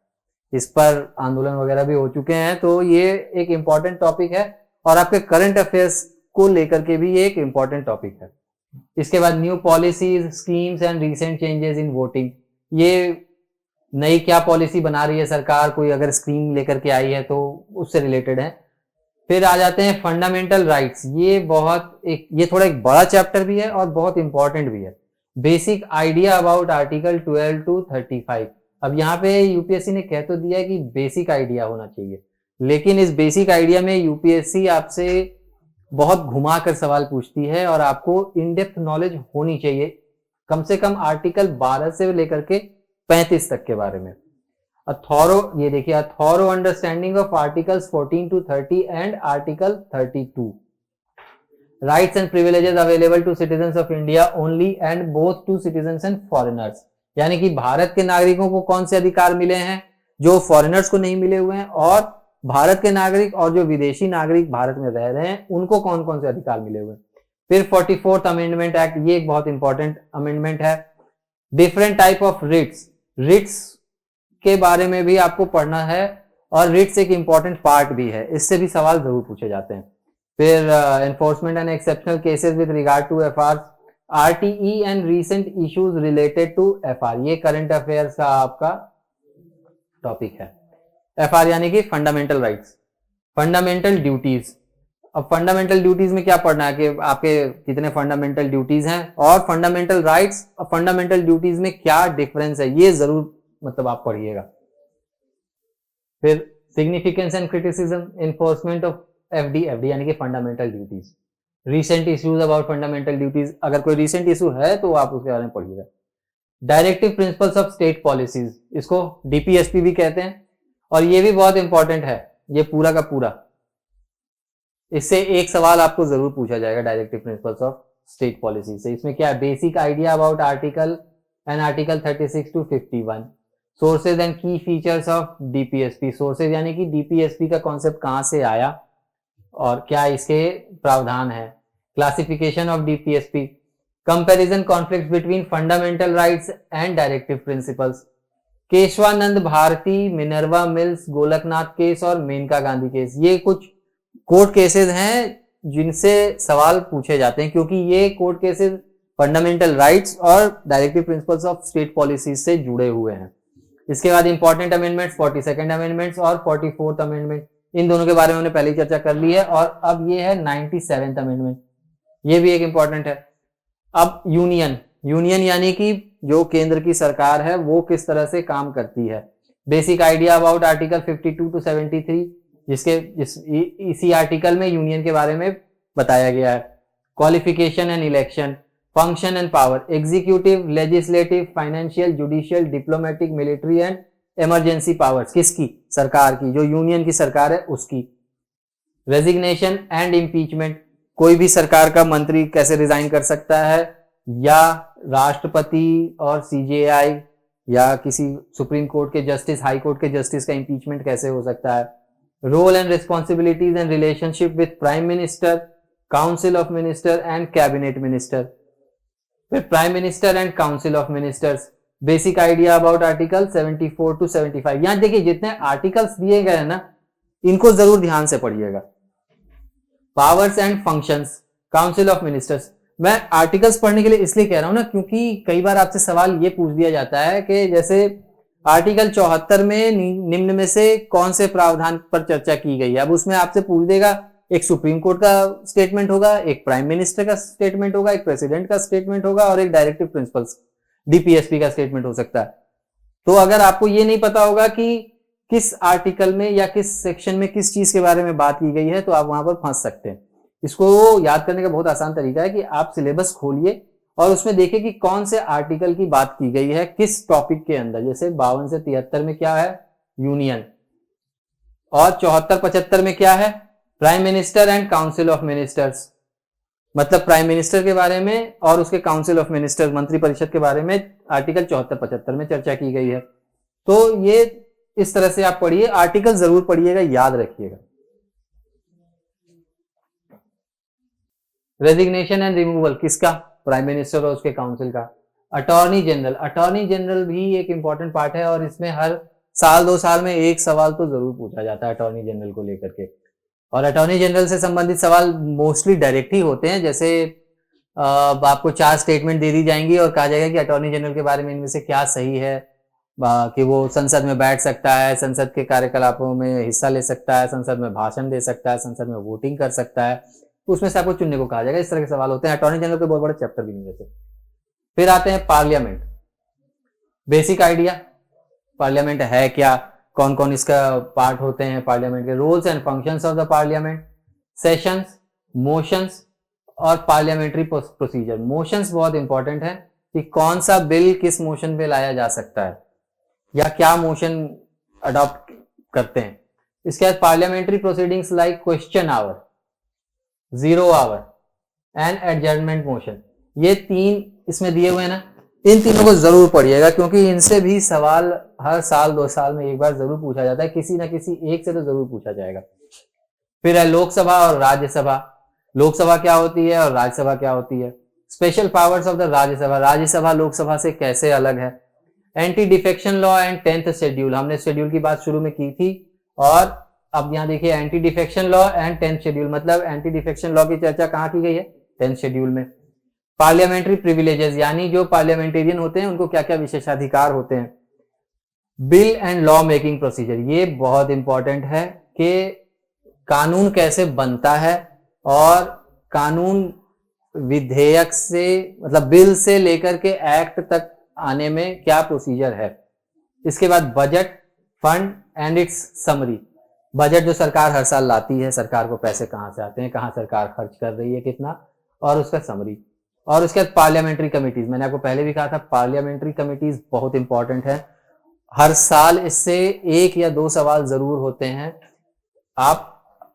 इस पर आंदोलन वगैरह भी हो चुके हैं। तो ये एक इंपॉर्टेंट टॉपिक है, और आपके करंट अफेयर्स को लेकर के भी ये एक इंपॉर्टेंट टॉपिक है। इसके बाद new policies, schemes and recent changes in voting, ये नई क्या पॉलिसी बना रही है सरकार, कोई अगर स्कीम लेकर के आई है तो उससे रिलेटेड है। फिर आ जाते हैं फंडामेंटल राइट्स, ये थोड़ा एक बड़ा चैप्टर भी है और बहुत इंपॉर्टेंट भी है। Basic idea about article 12 to 35। अब यहाँ पे यूपीएससी ने कह तो दिया है कि बेसिक आइडिया होना चाहिए, लेकिन इस बेसिक आइडिया में यूपीएससी आपसे बहुत घुमा कर सवाल पूछती है, और आपको इन डेप्थ नॉलेज होनी चाहिए कम से कम आर्टिकल 12 से लेकर के 35 तक के बारे में। ये देखिए, thorough understanding of articles 14 to 30 and article 32। Rights and privileges available to citizens of India only and both to citizens and foreigners, यानी कि भारत के नागरिकों को कौन से अधिकार मिले हैं जो फॉरेनर्स को नहीं मिले हुए हैं, और भारत के नागरिक और जो विदेशी नागरिक भारत में रह रहे हैं उनको कौन कौन से अधिकार मिले हुए हैं। फिर 44th अमेंडमेंट एक्ट, ये एक बहुत इंपॉर्टेंट अमेंडमेंट है। डिफरेंट टाइप ऑफ रिट्स के बारे में भी आपको पढ़ना है, और रिट्स एक इंपॉर्टेंट पार्ट भी है, इससे भी सवाल जरूर पूछे जाते हैं। फिर enforcement and exceptional cases with regard to FR, RTE and recent issues related to FR, ये करंट अफेयर्स का आपका टॉपिक है। एफआर यानी कि फंडामेंटल राइट्स। फंडामेंटल ड्यूटीज, अब फंडामेंटल ड्यूटीज में क्या पढ़ना है कि आपके कितने फंडामेंटल ड्यूटीज हैं, और फंडामेंटल राइट्स और फंडामेंटल ड्यूटीज में क्या डिफरेंस है, ये जरूर मतलब आप पढ़िएगा। फिर significance and criticism, enforcement of FD यानी कि fundamental duties. Recent issues about fundamental duties, अगर कोई रीसेंट इशू है तो आप उसके बारे में पढ़िएगा। Directive principles of state policies, इसको डीपीएसपी भी कहते हैं, और ये भी बहुत इंपॉर्टेंट है, ये पूरा का पूरा, इससे एक सवाल आपको जरूर पूछा जाएगा directive principles of state policy से। इसमें क्या है, basic idea about article 36 to 51। Sources and की फीचर्स ऑफ डीपीएसपी, सोर्सेज यानी कि डीपीएसपी का कॉन्सेप्ट कहां से आया और क्या इसके प्रावधान है। Classification of DPSP, comparison conflict between fundamental rights and directive principles. Kesavananda Bharati, Minerva Mills, Golaknath case और मेनका गांधी केस, ये कुछ कोर्ट केसेस हैं जिनसे सवाल पूछे जाते हैं, क्योंकि ये कोर्ट केसेस फंडामेंटल राइट्स और directive principles of state policy से जुड़े हुए हैं। इसके बाद इंपॉर्टेंट अमेंडमेंट्स, 42nd अमेंडमेंट्स और 44th अमेंडमेंट, इन दोनों के बारे में हमने पहले ही चर्चा कर ली है। और अब ये है 97th अमेंडमेंट, ये भी एक इंपॉर्टेंट है। अब यूनियन यानी कि जो केंद्र की सरकार है वो किस तरह से काम करती है। Basic idea about article 52 to 73, इसी आर्टिकल में यूनियन के बारे में बताया गया है। Qualification and election, function and power, executive, legislative, financial, judicial, diplomatic, military and emergency powers, किसकी? सरकार की, जो यूनियन की सरकार है उसकी। रेजिग्नेशन एंड इम्पीचमेंट, कोई भी सरकार का मंत्री कैसे रिजाइन कर सकता है, या राष्ट्रपति और सीजेआई या किसी सुप्रीम कोर्ट के जस्टिस, हाई कोर्ट के जस्टिस का इम्पीचमेंट कैसे हो सकता है। Role and responsibilities and relationship with prime minister, council of minister and cabinet minister. फिर prime minister and council of ministers, basic idea about article 74 to 75। यहां देखिए जितने आर्टिकल्स दिए गए हैं ना, इनको जरूर ध्यान से पढ़िएगा। Powers and functions, council of ministers, मैं आर्टिकल्स पढ़ने के लिए इसलिए कह रहा हूं ना, क्योंकि कई बार आपसे सवाल ये पूछ दिया जाता है कि जैसे आर्टिकल 74 में निम्न में से कौन से प्रावधान पर चर्चा की गई है। अब उसमें आपसे पूछ देगा, एक सुप्रीम कोर्ट का स्टेटमेंट होगा, एक प्राइम मिनिस्टर का स्टेटमेंट होगा, एक प्रेसिडेंट का स्टेटमेंट होगा और एक डायरेक्टिव प्रिंसिपल्स डीपीएसपी का स्टेटमेंट हो सकता है। तो अगर आपको ये नहीं पता होगा कि किस आर्टिकल में या किस सेक्शन में किस चीज के बारे में बात की गई है, तो आप वहां पर फंस सकते हैं। इसको याद करने का बहुत आसान तरीका है कि आप सिलेबस खोलिए और उसमें देखिए कि कौन से आर्टिकल की बात की गई है किस टॉपिक के अंदर। जैसे 52 से 73 में क्या है? यूनियन। और 74-75 में क्या है? Prime minister and council of ministers, मतलब प्राइम मिनिस्टर के बारे में और उसके काउंसिल ऑफ मिनिस्टर्स, मंत्री परिषद के बारे में आर्टिकल 74-75 में चर्चा की गई है। तो ये इस तरह से आप पढ़िए, आर्टिकल जरूर पढ़िएगा, याद रखिएगा। रेजिग्नेशन एंड रिमूवल किसका? प्राइम मिनिस्टर और उसके काउंसिल का। अटॉर्नी जनरल, अटॉर्नी जनरल भी एक इंपॉर्टेंट पार्ट है और इसमें हर साल 2 साल में एक सवाल तो जरूर पूछा जाता है अटॉर्नी जनरल को लेकर के। और अटॉर्नी जनरल से संबंधित सवाल मोस्टली डायरेक्ट ही होते हैं। जैसे आपको 4 स्टेटमेंट दे दी जाएंगी और कहा जाएगा कि अटॉर्नी जनरल के बारे में इनमें से क्या सही है, कि वो संसद में बैठ सकता है, संसद के कार्यकलापों में हिस्सा ले सकता है, संसद में भाषण दे सकता है, संसद में वोटिंग कर सकता है, उसमें से आपको चुनने को कहा जाएगा। इस तरह के सवाल होते हैं। अटॉर्नी जनरल के बहुत बड़े चैप्टर भी नहीं होते। फिर आते हैं पार्लियामेंट। बेसिक आइडिया, पार्लियामेंट है क्या, कौन कौन इसका पार्ट होते हैं पार्लियामेंट के, roles and functions of the parliament, sessions, motions और पार्लियामेंट्री प्रोसीजर। मोशंस बहुत इंपॉर्टेंट है कि कौन सा बिल किस मोशन पे लाया जा सकता है या क्या मोशन अडॉप्ट करते हैं। इसके बाद parliamentary proceedings like question hour, 0 hour and adjournment motion, ये 3 इसमें दिए हुए हैं ना, इन तीनों को जरूर पढ़िएगा क्योंकि इनसे भी सवाल हर साल 2 साल में एक बार जरूर पूछा जाता है, किसी ना किसी एक से तो जरूर पूछा जाएगा। फिर है लोकसभा और राज्यसभा। लोकसभा क्या होती है और राज्यसभा क्या होती है। Special powers of the Rajya Sabha, Rajya Sabha Lok Sabha से कैसे अलग है। Anti defection law and 10th schedule, हमने शेड्यूल की बात शुरू में की थी और अब यहां देखिए anti defection law and 10th schedule, मतलब एंटी डिफेक्शन लॉ की चर्चा कहां की गई है? 10th शेड्यूल में। पार्लियामेंट्री प्रिविलेजेस, यानी जो पार्लियामेंटेरियन होते हैं उनको क्या क्या विशेषाधिकार होते हैं। Bill and law making procedure, ये बहुत इंपॉर्टेंट है कि कानून कैसे बनता है और कानून विधेयक से, मतलब बिल से लेकर के एक्ट तक आने में क्या प्रोसीजर है। इसके बाद budget, fund and it's summary, budget जो सरकार हर साल लाती है, सरकार को पैसे कहां से आते हैं, कहां सरकार खर्च कर रही है कितना, और उसका समरी। और उसके बाद पार्लियामेंट्री कमिटीज, मैंने आपको पहले भी कहा था पार्लियामेंट्री कमिटीज बहुत इंपॉर्टेंट है, हर साल इससे 1 या 2 सवाल जरूर होते हैं। आप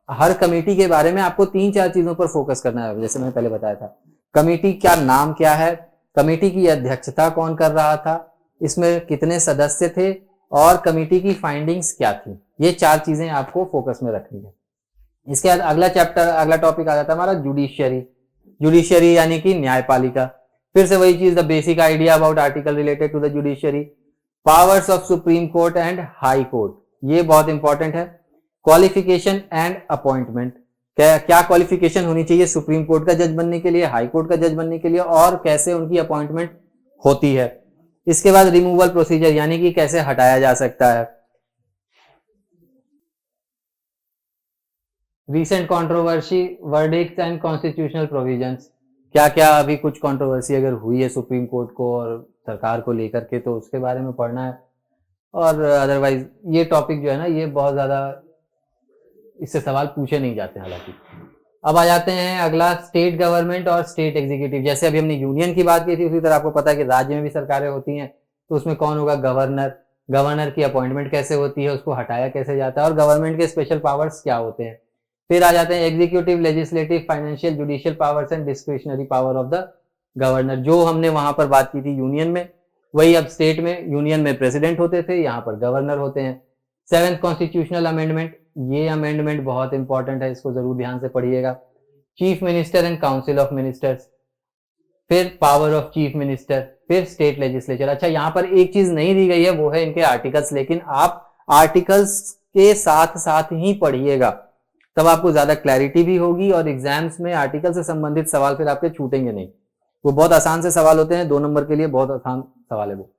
हर कमेटी के बारे में आपको 3-4 चीजों पर फोकस करना है। जैसे मैंने पहले बताया था, कमेटी का नाम क्या है, कमेटी की अध्यक्षता कौन कर रहा था, इसमें कितने सदस्य थे और कमेटी की फाइंडिंग्स क्या थी, ये 4 चीजें आपको फोकस में रखनी है। इसके बाद अगला चैप्टर, अगला टॉपिक आ जाता है हमारा जुडिशियरी। जुडिशियरी यानी कि न्यायपालिका। फिर से वही चीज, the basic idea about article related to the judiciary. Powers of supreme court and high court, ये बहुत इंपॉर्टेंट है। क्वालिफिकेशन एंड अपॉइंटमेंट, क्या क्वालिफिकेशन होनी चाहिए सुप्रीम कोर्ट का जज बनने के लिए, हाई कोर्ट का जज बनने के लिए, और कैसे उनकी अपॉइंटमेंट होती है। इसके बाद रिमूवल प्रोसीजर, यानी कि कैसे हटाया जा सकता है। Recent controversy, verdict and constitutional provisions, क्या क्या अभी कुछ कंट्रोवर्सी अगर हुई है सुप्रीम कोर्ट को और सरकार को लेकर के, तो उसके बारे में पढ़ना है। और अदरवाइज ये टॉपिक जो है ना, ये बहुत ज़्यादा इससे सवाल पूछे नहीं जाते हालांकि। अब आ जाते हैं अगला, स्टेट गवर्नमेंट और स्टेट एग्जीक्यूटिव। जैसे अभी हमने यूनियन की बात की थी, उसी तरह आपको पता है कि राज्य में भी सरकारें होती हैं, तो उसमें कौन होगा? गवर्नर। गवर्नर की अपॉइंटमेंट कैसे होती है, उसको हटाया कैसे जाता है, और गवर्नमेंट के स्पेशल पावर्स क्या होते हैं। फिर आ जाते हैं executive, legislative, financial, judicial powers and discretionary power of the governor. जो हमने वहां पर बात की थी यूनियन में, वही अब स्टेट में, यूनियन में प्रेसिडेंट होते थे, यहाँ पर गवर्नर होते हैं। सेवेंथ कॉन्स्टिट्यूशनल अमेंडमेंट, ये अमेंडमेंट बहुत इंपॉर्टेंट है, इसको जरूर ध्यान से पढ़िएगा। Chief minister and council of ministers, फिर पावर ऑफ चीफ मिनिस्टर, फिर स्टेट लेजिस्लेचर। अच्छा, यहाँ पर एक चीज नहीं दी गई है, वो है इनके आर्टिकल्स, लेकिन आप आर्टिकल्स के साथ साथ ही पढ़िएगा, तब आपको ज्यादा क्लैरिटी भी होगी, और एग्जाम्स में आर्टिकल से संबंधित सवाल फिर आपके छूटेंगे नहीं। वो बहुत आसान से सवाल होते हैं, 2 नंबर के लिए बहुत आसान सवाल है वो।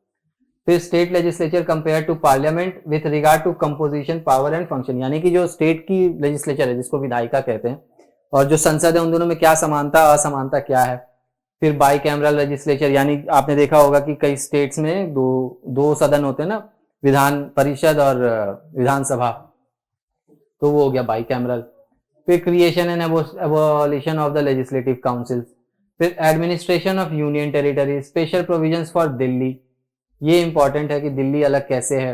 फिर state legislature compare to parliament with regard to composition, power and function, यानी कि जो स्टेट की लेजिस्लेचर है, जिसको विधायिका कहते हैं, और जो संसद है, उन दोनों में क्या समानता असमानता क्या है। फिर बाई कैमरल लेजिस्लेचर, यानी आपने देखा होगा कि कई स्टेट्स में दो सदन होते हैं ना, विधान परिषद और विधानसभा, तो वो हो गया बाई कैमरल। फिर creation and abolition of the legislative council, फिर administration of union territory, special provisions for Delhi, ये इंपॉर्टेंट है कि दिल्ली अलग कैसे है।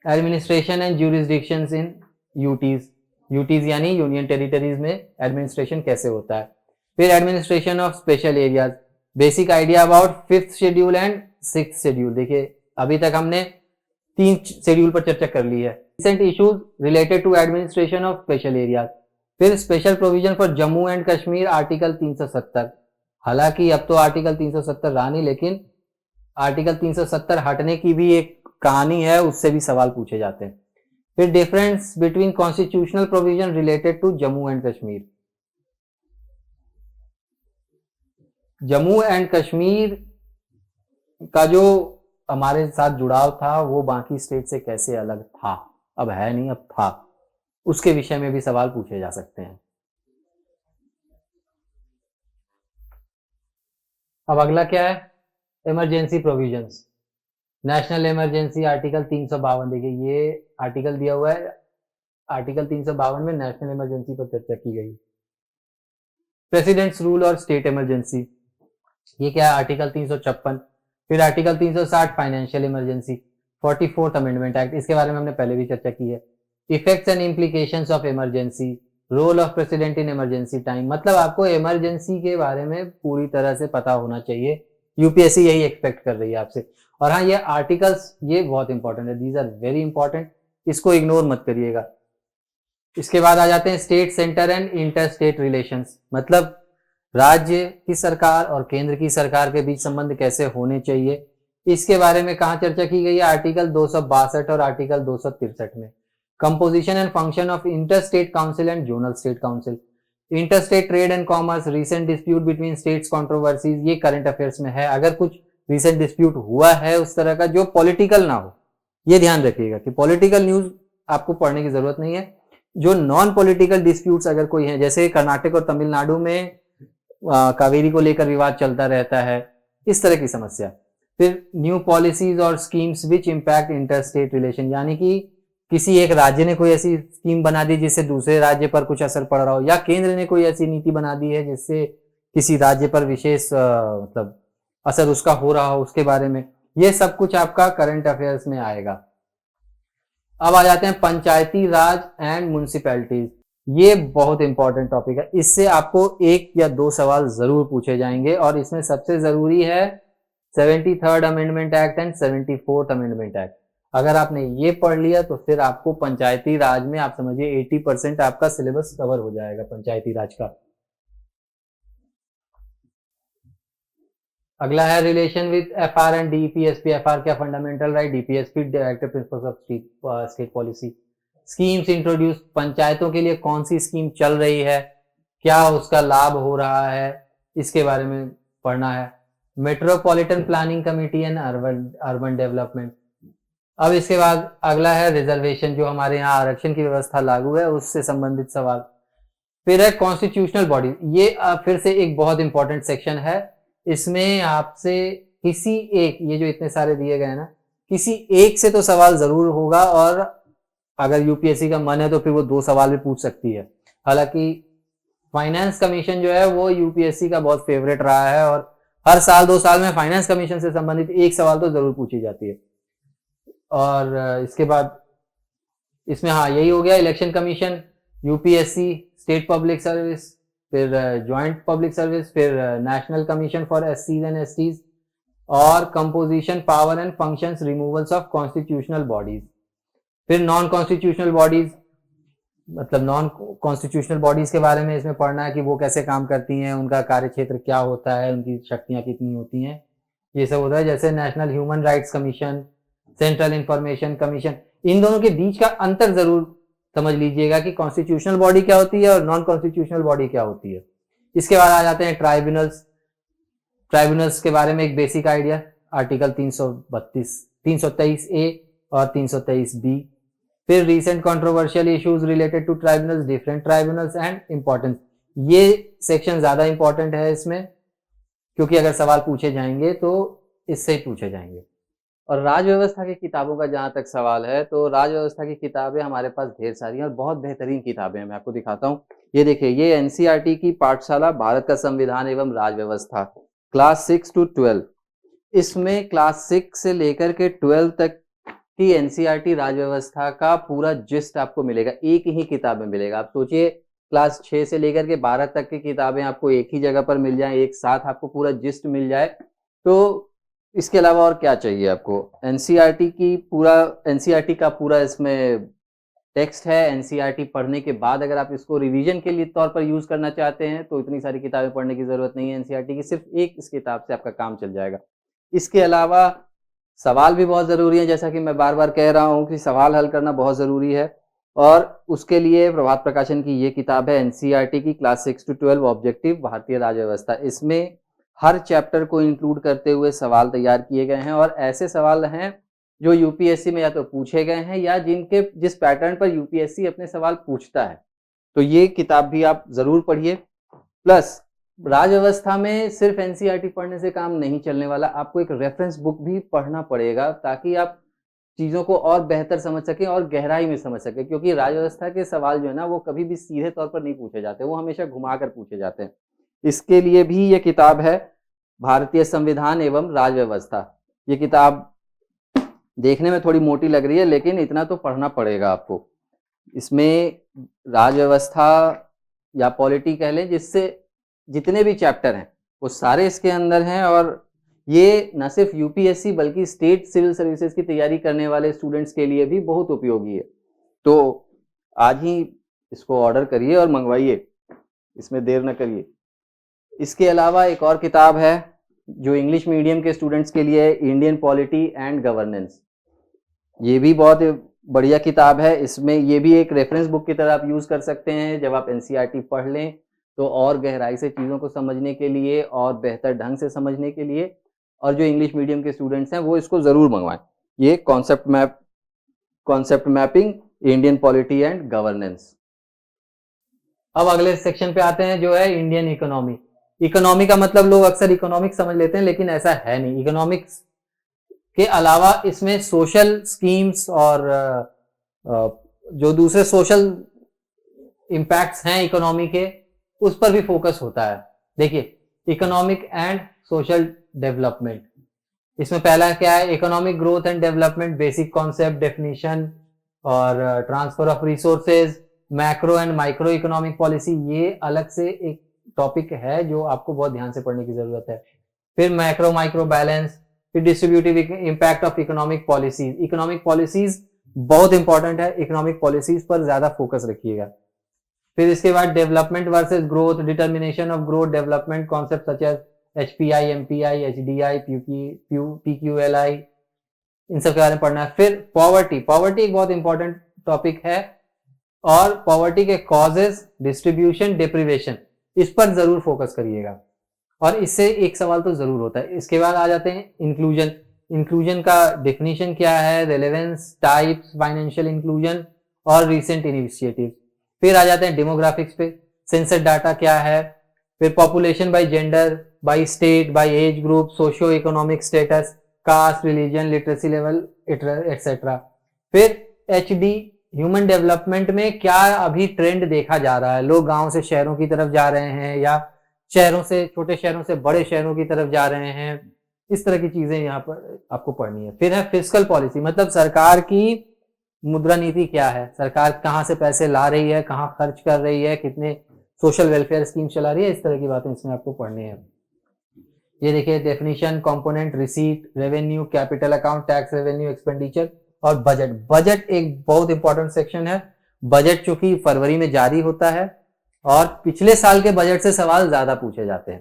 Administration and jurisdictions in UTs, UTs यानी यूनियन टेरिटरीज में एडमिनिस्ट्रेशन कैसे होता है। फिर administration of special areas, basic idea about 5th schedule and 6th schedule. देखिए अभी तक हमने 3 शेड्यूल पर चर्चा कर ली है। Recent issues related to administration of special areas. फिर special provision for Jammu and Kashmir, article 370। हालांकि अब तो आर्टिकल 370 रहा नहीं, लेकिन आर्टिकल 370 हटने की भी एक कहानी है, उससे भी सवाल पूछे जाते हैं। फिर difference between constitutional provision related to Jammu and Kashmir. Jammu and Kashmir का जो हमारे साथ जुड़ाव था, वो बाकी स्टेट से कैसे अलग था, अब है नहीं, अब था, उसके विषय में भी सवाल पूछे जा सकते हैं। अब अगला क्या है? Emergency provisions, national emergency, article 352। देखिए ये आर्टिकल दिया हुआ है, आर्टिकल 352 में नेशनल इमरजेंसी पर चर्चा की गई। प्रेसिडेंट्स रूल और स्टेट इमरजेंसी, ये क्या है? आर्टिकल 356। फिर article 360 financial emergency, 44th amendment act, इसके बारे में हमने पहले भी चर्चा की है। Effects and implications of emergency, role of president in emergency time, मतलब आपको इमरजेंसी के बारे में पूरी तरह से पता होना चाहिए, यूपीएससी यही एक्सपेक्ट कर रही है आपसे। और हाँ, ये आर्टिकल्स ये बहुत इंपॉर्टेंट है, दीज आर वेरी इंपॉर्टेंट, इसको इग्नोर मत करिएगा। इसके बाद आ जाते हैं state centre and inter state relations, मतलब राज्य की सरकार और केंद्र की सरकार के बीच संबंध कैसे होने चाहिए, इसके बारे में कहाँ चर्चा की गई है? आर्टिकल 262 और आर्टिकल 263 में। Composition and function of inter state council and zonal state council, inter state trade and commerce, recent dispute between states controversies, ये करंट अफेयर्स में है। अगर कुछ रिसेंट डिस्प्यूट हुआ है उस तरह का जो पॉलिटिकल ना हो, ये ध्यान रखिएगा कि पॉलिटिकल न्यूज आपको पढ़ने की जरूरत नहीं है। जो नॉन पॉलिटिकल डिस्प्यूट्स अगर कोई है, जैसे कर्नाटक और तमिलनाडु में कावेरी को लेकर विवाद चलता रहता है, इस तरह की समस्या। फिर न्यू पॉलिसीज और schemes which impact inter state relation, यानी कि किसी एक राज्य ने कोई ऐसी स्कीम बना दी जिससे दूसरे राज्य पर कुछ असर पड़ रहा हो, या केंद्र ने कोई ऐसी नीति बना दी है जिससे किसी राज्य पर विशेष मतलब असर उसका हो रहा हो, उसके बारे में, ये सब कुछ आपका करंट अफेयर्स में आएगा। अब आ जाते हैं पंचायती राज एंड म्युनिसिपैलिटीज, ये बहुत इंपॉर्टेंट टॉपिक है, इससे आपको 1 या 2 सवाल जरूर पूछे जाएंगे, और इसमें सबसे जरूरी है 73rd amendment act and 74th amendment act. अगर आपने ये पढ़ लिया तो फिर आपको पंचायती राज में आप समझिए 80% आपका सिलेबस कवर हो जाएगा पंचायती राज का। अगला है relation with FR and DPSP. FR क्या? Fundamental right, DPSP directive principles of state policy. Schemes introduce, पंचायतों के लिए कौन सी स्कीम चल रही है, क्या उसका लाभ हो रहा है, इसके बारे में पढ़ना है। Metropolitan planning committee and urban development. अब इसके बाद अगला है रिजर्वेशन, जो हमारे यहाँ आरक्षण की व्यवस्था लागू है उससे संबंधित सवाल। फिर है कॉन्स्टिट्यूशनल बॉडी, ये फिर से एक बहुत इंपॉर्टेंट सेक्शन है, इसमें आपसे किसी एक, ये जो इतने सारे दिए गए ना, किसी एक से तो सवाल जरूर होगा, और अगर यूपीएससी का मन है तो फिर वो 2 सवाल भी पूछ सकती है। हालांकि फाइनेंस कमीशन जो है वो यूपीएससी का बहुत फेवरेट रहा है, और हर साल 2 साल में फाइनेंस कमीशन से संबंधित एक सवाल तो जरूर पूछी जाती है। और इसके बाद इसमें हाँ यही हो गया, election commission, UPSC, state public service, फिर ज्वाइंट पब्लिक सर्विस, फिर नेशनल कमीशन फॉर एससीज एंड एसटीज, और composition, power and functions, removals of constitutional bodies. फिर नॉन कॉन्स्टिट्यूशनल बॉडीज, मतलब नॉन कॉन्स्टिट्यूशनल बॉडीज के बारे में इसमें पढ़ना है कि वो कैसे काम करती हैं, उनका कार्य क्षेत्र क्या होता है, उनकी शक्तियां कितनी होती हैं, ये सब होता है। जैसे national human rights commission, central information commission. इन दोनों के बीच का अंतर जरूर समझ लीजिएगा कि कॉन्स्टिट्यूशनल बॉडी क्या होती है और नॉन कॉन्स्टिट्यूशनल बॉडी क्या होती है। इसके बाद आ जाते हैं ट्राइब्यूनल्स। ट्राइब्यूनल्स के बारे में एक बेसिक आइडिया, आर्टिकल 323 ए और 323 बी। फिर recent controversial issues related to tribunals, different tribunals and importance. ये सेक्शन ज्यादा इंपॉर्टेंट है इसमें, क्योंकि अगर सवाल पूछे जाएंगे तो इससे ही पूछे जाएंगे। और राज व्यवस्था की किताबों का जहां तक सवाल है, तो राज व्यवस्था की किताबें हमारे पास ढेर सारी हैं और बहुत बेहतरीन किताबें हैं। मैं आपको दिखाता हूँ, ये देखिए, ये एनसीईआरटी की पाठशाला भारत का संविधान एवं राज व्यवस्था, क्लास 6 to 12। इसमें क्लास 6 से लेकर के 12 तक की एनसीईआरटी राज व्यवस्था का पूरा जिस्ट आपको मिलेगा, एक ही किताब में मिलेगा। आप सोचिए, क्लास 6 से लेकर के 12 तक की किताबें आपको एक ही जगह पर मिल जाए, एक साथ आपको पूरा जिस्ट मिल जाए, तो इसके अलावा और क्या चाहिए आपको। एनसीईआरटी का पूरा इसमें टेक्स्ट है। एनसीईआरटी पढ़ने के बाद अगर आप इसको रिवीजन के लिए तौर पर यूज करना चाहते हैं तो इतनी सारी किताबें पढ़ने की जरूरत नहीं है एनसीईआरटी की, सिर्फ एक इस किताब से आपका काम चल जाएगा। इसके अलावा सवाल भी बहुत जरूरी है, जैसा कि मैं बार बार कह रहा हूं कि सवाल हल करना बहुत जरूरी है, और उसके लिए प्रभात प्रकाशन की ये किताब है एनसीईआरटी की क्लास 6 to 12 ऑब्जेक्टिव भारतीय राज व्यवस्था। इसमें हर चैप्टर को इंक्लूड करते हुए सवाल तैयार किए गए हैं, और ऐसे सवाल हैं जो यूपीएससी में या तो पूछे गए हैं या जिस पैटर्न पर यूपीएससी अपने सवाल पूछता है। तो ये किताब भी आप जरूर पढ़िए। प्लस राज व्यवस्था में सिर्फ एनसीईआरटी पढ़ने से काम नहीं चलने वाला, आपको एक रेफरेंस बुक भी पढ़ना पड़ेगा ताकि आप चीजों को और बेहतर समझ सकें और गहराई में समझ सकें, क्योंकि राज व्यवस्था के सवाल जो है ना वो कभी भी सीधे तौर पर नहीं पूछे जाते, वो हमेशा घुमाकर पूछे जाते हैं। इसके लिए भी ये किताब है भारतीय संविधान एवं राज व्यवस्था। ये किताब देखने में थोड़ी मोटी लग रही है, लेकिन इतना तो पढ़ना पड़ेगा आपको। इसमें राज व्यवस्था या पॉलिटी कह लें, जिससे जितने भी चैप्टर हैं वो सारे इसके अंदर हैं, और ये न सिर्फ यूपीएससी बल्कि स्टेट सिविल सर्विसेज की तैयारी करने वाले स्टूडेंट्स के लिए भी बहुत उपयोगी है। तो आज ही इसको ऑर्डर करिए और मंगवाइए, इसमें देर न करिए। इसके अलावा एक और किताब है जो इंग्लिश मीडियम के स्टूडेंट्स के लिए, इंडियन पॉलिटी एंड गवर्नेंस। ये भी बहुत बढ़िया किताब है। इसमें ये भी एक रेफरेंस बुक की तरह आप यूज कर सकते हैं जब आप एनसीईआरटी पढ़ लें, तो और गहराई से चीज़ों को समझने के लिए और बेहतर ढंग से समझने के लिए। और जो इंग्लिश मीडियम के स्टूडेंट्स हैं वो इसको ज़रूर मंगवाएं। ये concept mapping, Indian polity and governance. अब अगले सेक्शन पे आते हैं जो है इंडियन इकोनॉमी। इकोनॉमी का मतलब लोग अक्सर इकोनॉमिक्स समझ लेते हैं, लेकिन ऐसा है नहीं। इकोनॉमिक्स के अलावा इसमें सोशल स्कीम्स और जो दूसरे सोशल इम्पैक्ट्स हैं इकोनॉमी के, उस पर भी फोकस होता है। देखिए, इकोनॉमिक एंड सोशल डेवलपमेंट, इसमें पहला क्या है, economic growth and development, basic concept, definition और transfer of resources, macro and micro economic policy. ये अलग से एक टॉपिक है जो आपको बहुत ध्यान से पढ़ने की जरूरत है। फिर मैक्रो माइक्रो बैलेंस, फिर distributive impact of economic policies. Economic policies बहुत इंपॉर्टेंट है, इकोनॉमिक पॉलिसीज पर ज्यादा फोकस रखिएगा। फिर इसके बाद development versus growth, determination of growth, development concept such as HPI, MPI, HDI, PQLI, इन सब के बारे में पढ़ना है। फिर पॉवर्टी एक बहुत इंपॉर्टेंट टॉपिक है, और पॉवर्टी के कॉजेज, डिस्ट्रीब्यूशन, डिप्रिवेशन, इस पर जरूर फोकस करिएगा, और इससे एक सवाल तो जरूर होता है। इसके बाद आ जाते हैं इंक्लूजन। इंक्लूजन का डेफिनेशन क्या है, रेलेवेंस, टाइप्स, फाइनेंशियल इंक्लूजन और रिसेंट इनिशिएटिव। फिर आ जाते हैं डेमोग्राफिक्स पे, सेंसस डाटा क्या है। फिर population by gender, by state, by age group, socio economic status, caste, religion, literacy level, etcetera. फिर HD ह्यूमन डेवलपमेंट में क्या अभी ट्रेंड देखा जा रहा है, लोग गांव से शहरों की तरफ जा रहे हैं या शहरों से, छोटे शहरों से बड़े शहरों की तरफ जा रहे हैं, इस तरह की चीजें यहाँ पर आपको पढ़नी है। फिर है फिस्कल पॉलिसी, मतलब सरकार की मुद्रा नीति क्या है, सरकार कहाँ से पैसे ला रही है, कहाँ खर्च कर रही है, कितने सोशल वेलफेयर स्कीम चला रही है, इस तरह की बातें इसमें आपको पढ़नी है। ये देखिए definition, component, receipt, revenue, capital account, tax revenue, expenditure और बजट। बजट एक बहुत इंपॉर्टेंट सेक्शन है। बजट चूंकि फरवरी में जारी होता है और पिछले साल के बजट से सवाल ज्यादा पूछे जाते हैं,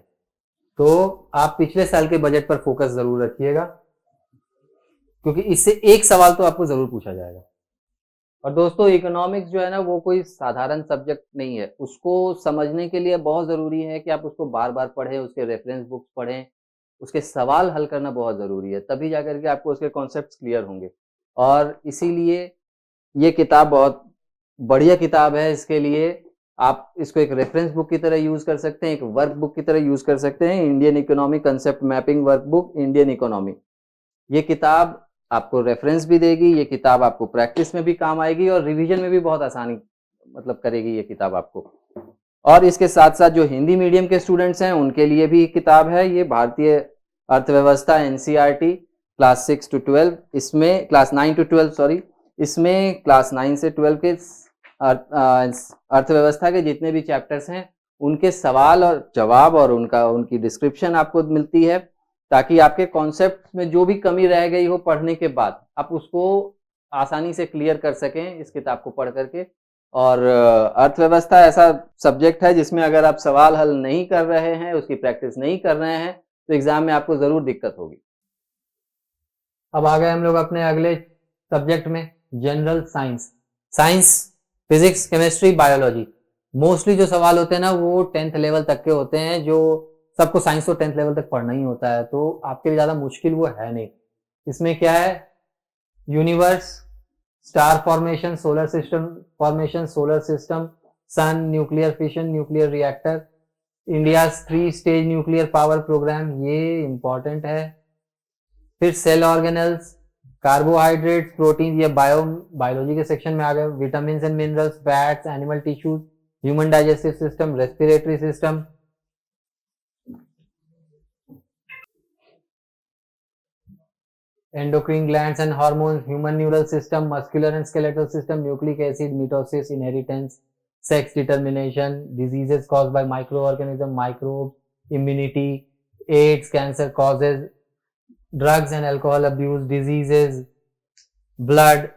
तो आप पिछले साल के बजट पर फोकस जरूर रखिएगा, क्योंकि इससे एक सवाल तो आपको जरूर पूछा जाएगा। और दोस्तों इकोनॉमिक्स जो है ना, वो कोई साधारण सब्जेक्ट नहीं है, उसको समझने के लिए बहुत जरूरी है कि आप उसको बार बार पढ़ें, उसके रेफरेंस बुक्स पढ़ें, उसके सवाल हल करना बहुत जरूरी है, तभी जाकर के आपको उसके कॉन्सेप्ट्स क्लियर होंगे। और इसीलिए ये किताब बहुत बढ़िया किताब है। इसके लिए आप इसको एक रेफरेंस बुक की तरह यूज कर सकते हैं, एक वर्क बुक की तरह यूज कर सकते हैं। Indian economy concept mapping work book, Indian economy. ये किताब आपको रेफरेंस भी देगी, ये किताब आपको प्रैक्टिस में भी काम आएगी और रिवीजन में भी बहुत आसानी मतलब करेगी ये किताब आपको। और इसके साथ साथ जो हिंदी मीडियम के स्टूडेंट्स हैं उनके लिए भी किताब है, ये भारतीय अर्थव्यवस्था NCERT क्लास 6 to 12, इसमें क्लास 9 to 12 सॉरी, इसमें क्लास 9 से 12 के अर्थव्यवस्था के जितने भी चैप्टर्स हैं उनके सवाल और जवाब और उनकी डिस्क्रिप्शन आपको मिलती है, ताकि आपके कॉन्सेप्ट में जो भी कमी रह गई हो पढ़ने के बाद आप उसको आसानी से क्लियर कर सकें इस किताब को पढ़ करके। और अर्थव्यवस्था ऐसा सब्जेक्ट है जिसमें अगर आप सवाल हल नहीं कर रहे हैं, उसकी प्रैक्टिस नहीं कर रहे हैं, तो एग्जाम में आपको जरूर दिक्कत होगी। अब आ गए हम लोग अपने अगले सब्जेक्ट में, general science. Science, physics, chemistry, biology. Mostly जो सवाल होते हैं ना वो 10th लेवल तक के होते हैं, जो सबको साइंस तो 10th लेवल तक पढ़ना ही होता है, तो आपके लिए ज्यादा मुश्किल वो है नहीं। इसमें क्या है, universe, star formation, solar system formation, solar system, sun, nuclear fission, nuclear reactor, India 3 stage nuclear power program, ये इंपॉर्टेंट है। फिर सेल ऑर्गेनल्स, कार्बोहाइड्रेट्स, प्रोटीन, ये बायोलॉजी के सेक्शन में आ गए। Vitamin and minerals, fats, animal tissues, human digestive system, respiratory system, endocrine glands and hormones, human neural system, muscular and skeletal system, nucleic acid, mitosis, inheritance, sex determination, diseases caused by microorganism, microbes, immunity, AIDS, cancer causes, drugs and alcohol abuse, diseases, blood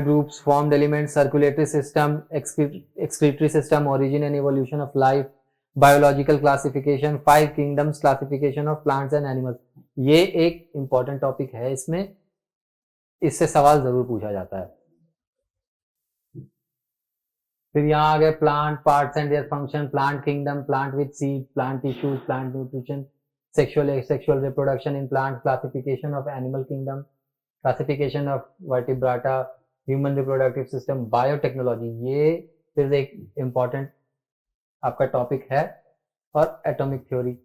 groups, formed elements, circulatory system, excretory system, origin and evolution of life, biological classification, 5 kingdoms classification of plants and animals. ये एक important topic है, इसमें इससे सवाल जरूर पूछा जाता है। फिर यहाँ आ गए plant parts and their function, plant kingdom, plant with seed, plant tissues, plant nutrition, sexual reproduction in plant, classification of animal kingdom, classification of vertebrata, human reproductive system, biotechnology, ये फिर एक इंपॉर्टेंट आपका टॉपिक है। और atomic theory.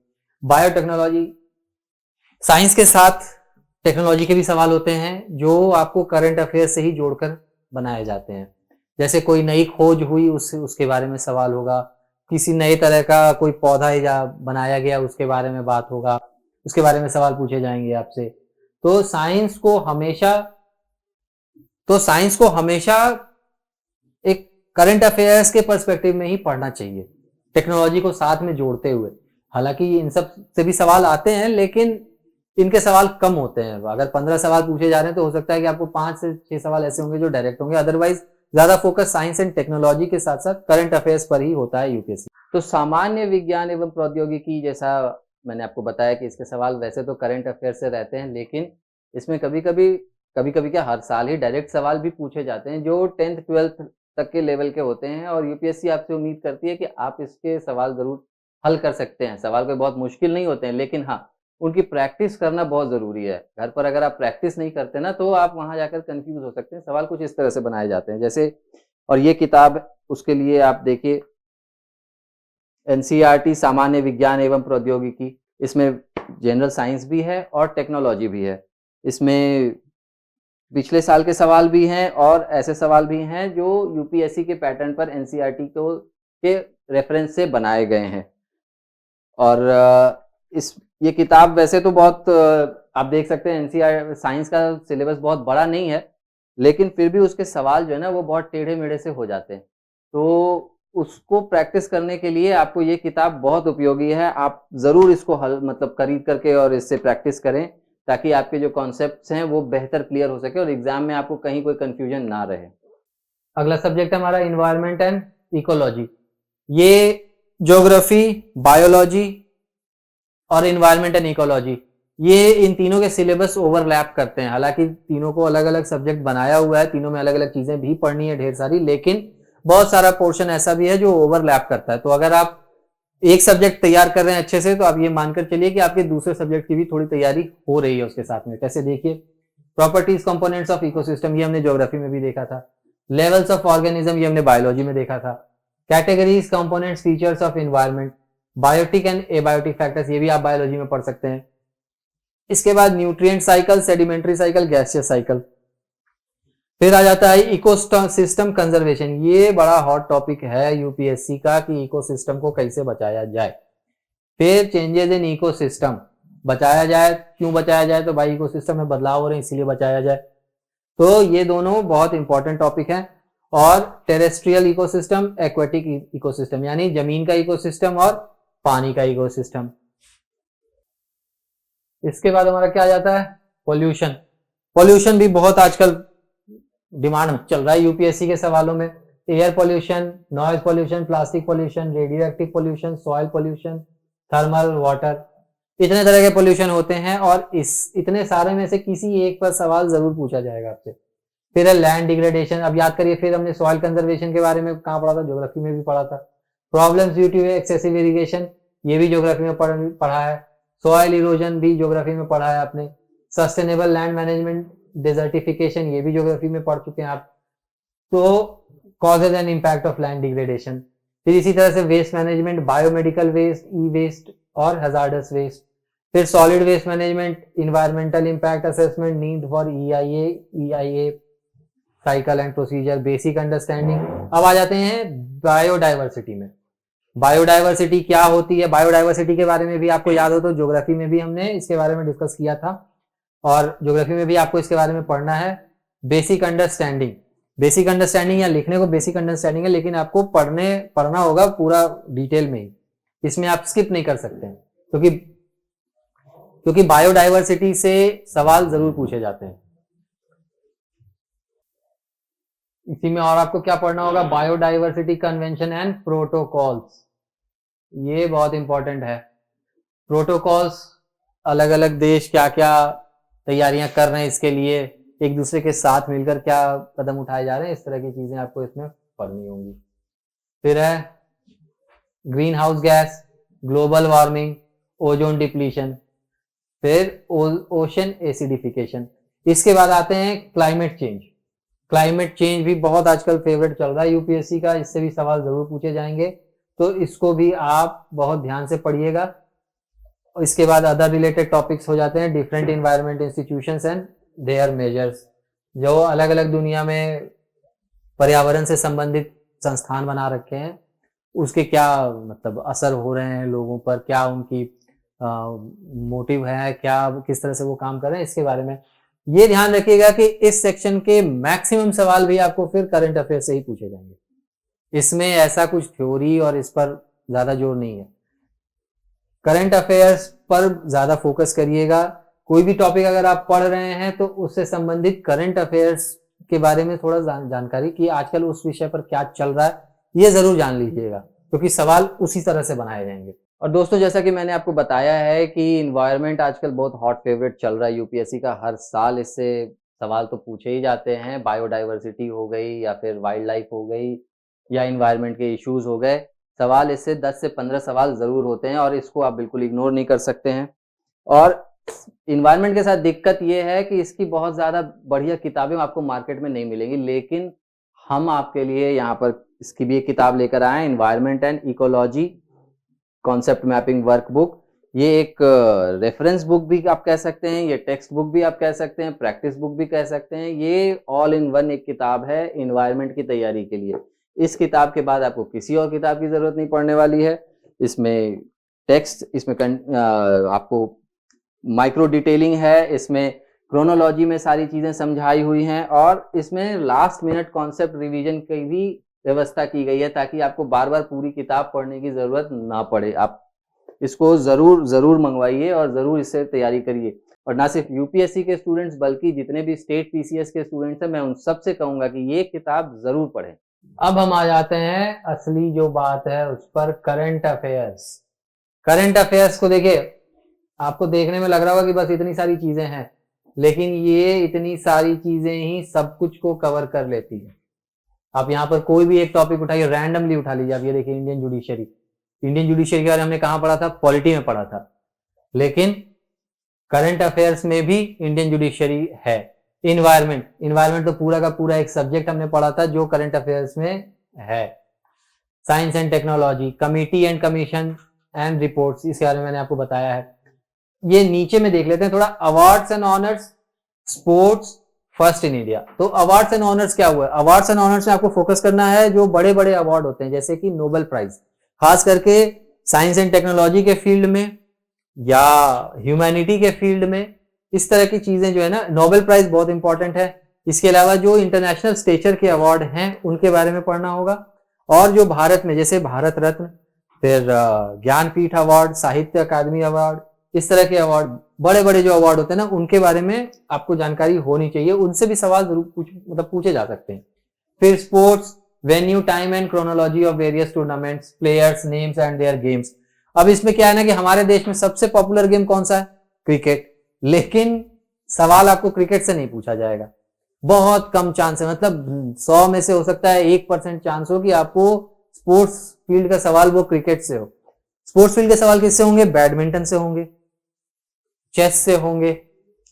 Biotechnology, science के साथ technology के भी सवाल होते हैं जो आपको करंट अफेयर से ही जोड़कर बनाए जाते हैं। जैसे कोई नई खोज हुई उसके बारे में सवाल होगा, किसी नए तरह का कोई पौधा या बनाया गया उसके बारे में बात होगा, उसके बारे में सवाल पूछे जाएंगे आपसे। तो साइंस को हमेशा एक करंट अफेयर्स के पर्सपेक्टिव में ही पढ़ना चाहिए, टेक्नोलॉजी को साथ में जोड़ते हुए। हालांकि इन सब से भी सवाल आते हैं, लेकिन इनके सवाल कम होते हैं। अगर 15 सवाल पूछे जा रहे हैं तो हो सकता है कि आपको 5 से 6 सवाल ऐसे होंगे जो डायरेक्ट होंगे, अदरवाइज ज्यादा फोकस साइंस एंड टेक्नोलॉजी के साथ साथ करंट अफेयर्स पर ही होता है यूपीएससी। तो सामान्य विज्ञान एवं प्रौद्योगिकी, जैसा मैंने आपको बताया कि इसके सवाल वैसे तो करंट अफेयर से रहते हैं, लेकिन इसमें कभी कभी क्या हर साल ही डायरेक्ट सवाल भी पूछे जाते हैं जो 10th 12th तक के लेवल के होते हैं, और यूपीएससी आपसे उम्मीद करती है कि आप इसके सवाल जरूर हल कर सकते हैं। सवाल कोई बहुत मुश्किल नहीं होते हैं, लेकिन हाँ उनकी प्रैक्टिस करना बहुत जरूरी है। घर पर अगर आप प्रैक्टिस नहीं करते ना तो आप वहां जाकर कंफ्यूज हो सकते हैं। सवाल कुछ इस तरह से बनाए जाते हैं जैसे, और ये किताब उसके लिए आप देखिए एनसीईआरटी सामान्य विज्ञान एवं प्रौद्योगिकी, इसमें जनरल साइंस भी है और टेक्नोलॉजी भी है। इसमें पिछले साल के सवाल भी हैं और ऐसे सवाल भी हैं जो यूपीएससी के पैटर्न पर एनसीईआरटी को के रेफरेंस से बनाए गए हैं। और इस ये किताब वैसे तो बहुत आप देख सकते हैं एनसीईआरटी साइंस का सिलेबस बहुत बड़ा नहीं है, लेकिन फिर भी उसके सवाल जो है ना वो बहुत टेढ़े-मेढ़े से हो जाते हैं। तो उसको प्रैक्टिस करने के लिए आपको ये किताब बहुत उपयोगी है। आप ज़रूर इसको हल मतलब खरीद करके और इससे प्रैक्टिस करें, ताकि आपके जो कॉन्सेप्ट्स हैं वो बेहतर क्लियर हो सके और एग्ज़ाम में आपको कहीं कोई कन्फ्यूजन ना रहे। अगला सब्जेक्ट है हमारा एनवायरनमेंट एंड इकोलॉजी। ये ज्योग्राफी, बायोलॉजी और एनवायरनमेंट एंड इकोलॉजी, ये इन तीनों के सिलेबस ओवरलैप करते हैं। हालांकि तीनों को अलग-अलग सब्जेक्ट बनाया हुआ है, तीनों में अलग-अलग चीजें भी पढ़नी है ढेर सारी, लेकिन बहुत सारा पोर्शन ऐसा भी है जो ओवरलैप करता है। तो अगर आप एक सब्जेक्ट तैयार कर रहे हैं अच्छे से, तो आप ये मानकर चलिए कि आपके दूसरे सब्जेक्ट की भी थोड़ी तैयारी हो रही है उसके साथ में। कैसे देखिए, प्रॉपर्टीज कंपोनेंट्स ऑफ इकोसिस्टम, ये हमने ज्योग्राफी में भी देखा था। लेवल्स ऑफ ऑर्गेनिज्म, ये हमने बायोलॉजी में देखा था। Categories, components, features of environment, biotic and abiotic factors, ये भी आप बायोलॉजी में पढ़ सकते हैं। इसके बाद nutrient cycle, sedimentary cycle, gaseous cycle. फिर आ जाता है इकोसिस्टम कंजर्वेशन। ये बड़ा हॉट टॉपिक है यूपीएससी का कि इकोसिस्टम को कैसे बचाया जाए। फिर चेंजेस इन इकोसिस्टम, बचाया जाए, क्यों बचाया जाए, तो भाई इकोसिस्टम में बदलाव हो रहे हैं इसीलिए बचाया जाए। तो ये दोनों बहुत इंपॉर्टेंट टॉपिक हैं। और टेरेस्ट्रियल इकोसिस्टम, एक्वेटिक इकोसिस्टम, यानी जमीन का इकोसिस्टम और पानी का इकोसिस्टम। इसके बाद हमारा क्या आ जाता है, पोल्यूशन। पोल्यूशन भी बहुत आजकल डिमांड चल रहा है यूपीएससी के सवालों में। Air pollution, noise pollution, plastic pollution, radio active pollution, soil pollution, thermal, water, इतने तरह के पोल्यूशन होते हैं और इस इतने सारे में से किसी एक पर सवाल जरूर पूछा जाएगा आपसे। फिर है लैंड डिग्रेडेशन, अब याद करिए, फिर हमने सॉइल कंजर्वेशन के बारे में कहाँ पढ़ा था, ज्योग्राफी में भी पढ़ा था। Problems due to excessive irrigation, ये भी ज्योग्राफी में पढ़ा है। सॉइल इरोजन भी ज्योग्राफी में पढ़ा है आपने। सस्टेनेबल लैंड मैनेजमेंट, डेजर्टिफिकेशन, ये भी ज्योग्राफी में पढ़ चुके हैं आप। तो causes and impact of land degradation. फिर इसी तरह से waste management, biomedical waste, e waste और हैजार्डस वेस्ट। फिर solid waste management, environmental impact assessment, need for EIA cycle and procedure, basic understanding. अब आ जाते हैं बायोडाइवर्सिटी में। बायोडाइवर्सिटी क्या होती है, बायोडाइवर्सिटी के बारे में भी आपको याद हो तो ज्योग्राफी में भी हमने इसके बारे में डिस्कस किया था और ज्योग्राफी में भी आपको इसके बारे में पढ़ना है। बेसिक अंडरस्टैंडिंग, बेसिक अंडरस्टैंडिंग या लिखने को बेसिक अंडरस्टैंडिंग है, लेकिन आपको पढ़ना होगा पूरा डिटेल में ही, इसमें आप स्किप नहीं कर सकते हैं, क्योंकि बायोडाइवर्सिटी से सवाल जरूर पूछे जाते हैं। इसी में और आपको क्या पढ़ना होगा, बायोडाइवर्सिटी कन्वेंशन एंड प्रोटोकॉल्स, ये बहुत इंपॉर्टेंट है। प्रोटोकॉल्स, अलग अलग देश क्या क्या तैयारियां कर रहे हैं इसके लिए, एक दूसरे के साथ मिलकर क्या कदम उठाए जा रहे हैं, इस तरह की चीजें आपको इसमें पढ़नी होंगी। फिर है green house gas, global warming, ozone depletion, फिर ओशन एसिडिफिकेशन। इसके बाद आते हैं क्लाइमेट चेंज। क्लाइमेट चेंज भी बहुत आजकल फेवरेट चल रहा है यूपीएससी का, इससे भी सवाल जरूर पूछे जाएंगे, तो इसको भी आप बहुत ध्यान से पढ़िएगा। इसके बाद अदर रिलेटेड टॉपिक्स हो जाते हैं, different environment institutions and there measures, जो अलग अलग दुनिया में पर्यावरण से संबंधित संस्थान बना रखे हैं, उसके क्या मतलब असर हो रहे हैं लोगों पर, क्या उनकी मोटिव है, क्या किस तरह से वो काम कर रहे हैं, इसके बारे में ये ध्यान रखिएगा कि इस सेक्शन के मैक्सिमम सवाल भी आपको फिर करंट अफेयर से ही पूछे जाएंगे। इसमें ऐसा कुछ थ्योरी और इस पर ज्यादा जोर नहीं है। करंट अफेयर्स पर ज्यादा फोकस करिएगा। कोई भी टॉपिक अगर आप पढ़ रहे हैं तो उससे संबंधित करंट अफेयर्स के बारे में थोड़ा जानकारी कि आजकल उस विषय पर क्या चल रहा है, ये जरूर जान लीजिएगा, क्योंकि सवाल उसी तरह से बनाए जाएंगे। और दोस्तों, जैसा कि मैंने आपको बताया है कि इन्वायरमेंट आजकल बहुत हॉट फेवरेट चल रहा है यूपीएससी का, हर साल इससे सवाल तो पूछे ही जाते हैं। बायोडाइवर्सिटी हो गई या फिर वाइल्ड लाइफ हो गई या इन्वायरमेंट के इश्यूज हो गए, सवाल इससे 10 से 15 सवाल जरूर होते हैं और इसको आप बिल्कुल इग्नोर नहीं कर सकते हैं। और इन्वायरमेंट के साथ दिक्कत ये है कि इसकी बहुत ज्यादा बढ़िया किताबें आपको मार्केट में नहीं मिलेंगी, लेकिन हम आपके लिए यहाँ पर इसकी भी एक किताब लेकर आए हैं, environment and ecology concept mapping workbook. ये एक रेफरेंस बुक भी आप कह सकते हैं, ये टेक्स्ट बुक भी आप कह सकते हैं, प्रैक्टिस बुक भी कह सकते हैं। ये ऑल इन वन एक किताब है एनवायरनमेंट की तैयारी के लिए। इस किताब के बाद आपको किसी और किताब की ज़रूरत नहीं पड़ने वाली है। इसमें टेक्स्ट, इसमें आपको माइक्रो डिटेलिंग है, इसमें क्रोनोलॉजी में सारी चीज़ें समझाई हुई हैं और इसमें लास्ट मिनट कॉन्सेप्ट रिवीजन की भी व्यवस्था की गई है ताकि आपको बार-बार पूरी किताब पढ़ने की ज़रूरत ना पड़े। आप इसको ज़रूर मंगवाइए और ज़रूर इससे तैयारी करिए। और ना सिर्फ यूपीएससी के स्टूडेंट्स बल्कि जितने भी स्टेट पीसीएस के स्टूडेंट्स हैं, मैं उन सबसे कहूँगा कि ये किताब ज़रूर पढ़ें। अब हम आ जाते हैं असली जो बात है उस पर, करंट अफेयर्स। करंट अफेयर्स को देखिए, आपको देखने में लग रहा होगा कि बस इतनी सारी चीजें हैं, लेकिन ये इतनी सारी चीजें ही सब कुछ को कवर कर लेती है। आप यहाँ पर कोई भी एक टॉपिक उठाइए, रैंडमली उठा लीजिए। आप ये देखिए इंडियन जुडिशरी। इंडियन जुडिशरी के बारे में हमने कहाँ पढ़ा था? पॉलिटी में पढ़ा था। लेकिन करंट अफेयर्स में भी इंडियन जुडिशरी है। इन्वायरमेंट तो पूरा का पूरा एक सब्जेक्ट हमने पढ़ा था जो करंट अफेयर्स में है। Science and technology, committee and commission and reports, इसके बारे में मैंने आपको बताया है। ये नीचे में देख लेते हैं थोड़ा, awards and honours, sports, first in India. तो अवार्ड्स एंड ऑनर्स क्या हुआ? अवार्ड्स एंड ऑनर्स में आपको फोकस करना है जो बड़े बड़े अवार्ड होते हैं, जैसे कि नोबेल प्राइज, खास करके साइंस एंड टेक्नोलॉजी के फील्ड में या ह्यूमैनिटी के फील्ड में। इस तरह की चीजें जो है ना, नोबेल प्राइज बहुत इंपॉर्टेंट है। इसके अलावा जो इंटरनेशनल स्टेचर के अवार्ड हैं उनके बारे में पढ़ना होगा। और जो भारत में, जैसे भारत रत्न, फिर ज्ञानपीठ अवार्ड, साहित्य अकादमी अवार्ड, इस तरह के अवार्ड, बड़े बड़े जो अवार्ड होते हैं ना, उनके बारे में आपको जानकारी होनी चाहिए। उनसे भी सवाल जरूर पूछे जा सकते हैं। फिर sports, venue, time and chronology of various tournaments, players names and their games. अब इसमें क्या है ना कि हमारे देश में सबसे पॉपुलर गेम कौन सा है? क्रिकेट। लेकिन सवाल आपको क्रिकेट से नहीं पूछा जाएगा, बहुत कम चांस है। मतलब 100 में से हो सकता है 1% चांस हो कि आपको स्पोर्ट्स फील्ड का सवाल वो क्रिकेट से हो। स्पोर्ट्स फील्ड के सवाल किससे होंगे? बैडमिंटन से होंगे, चेस से होंगे,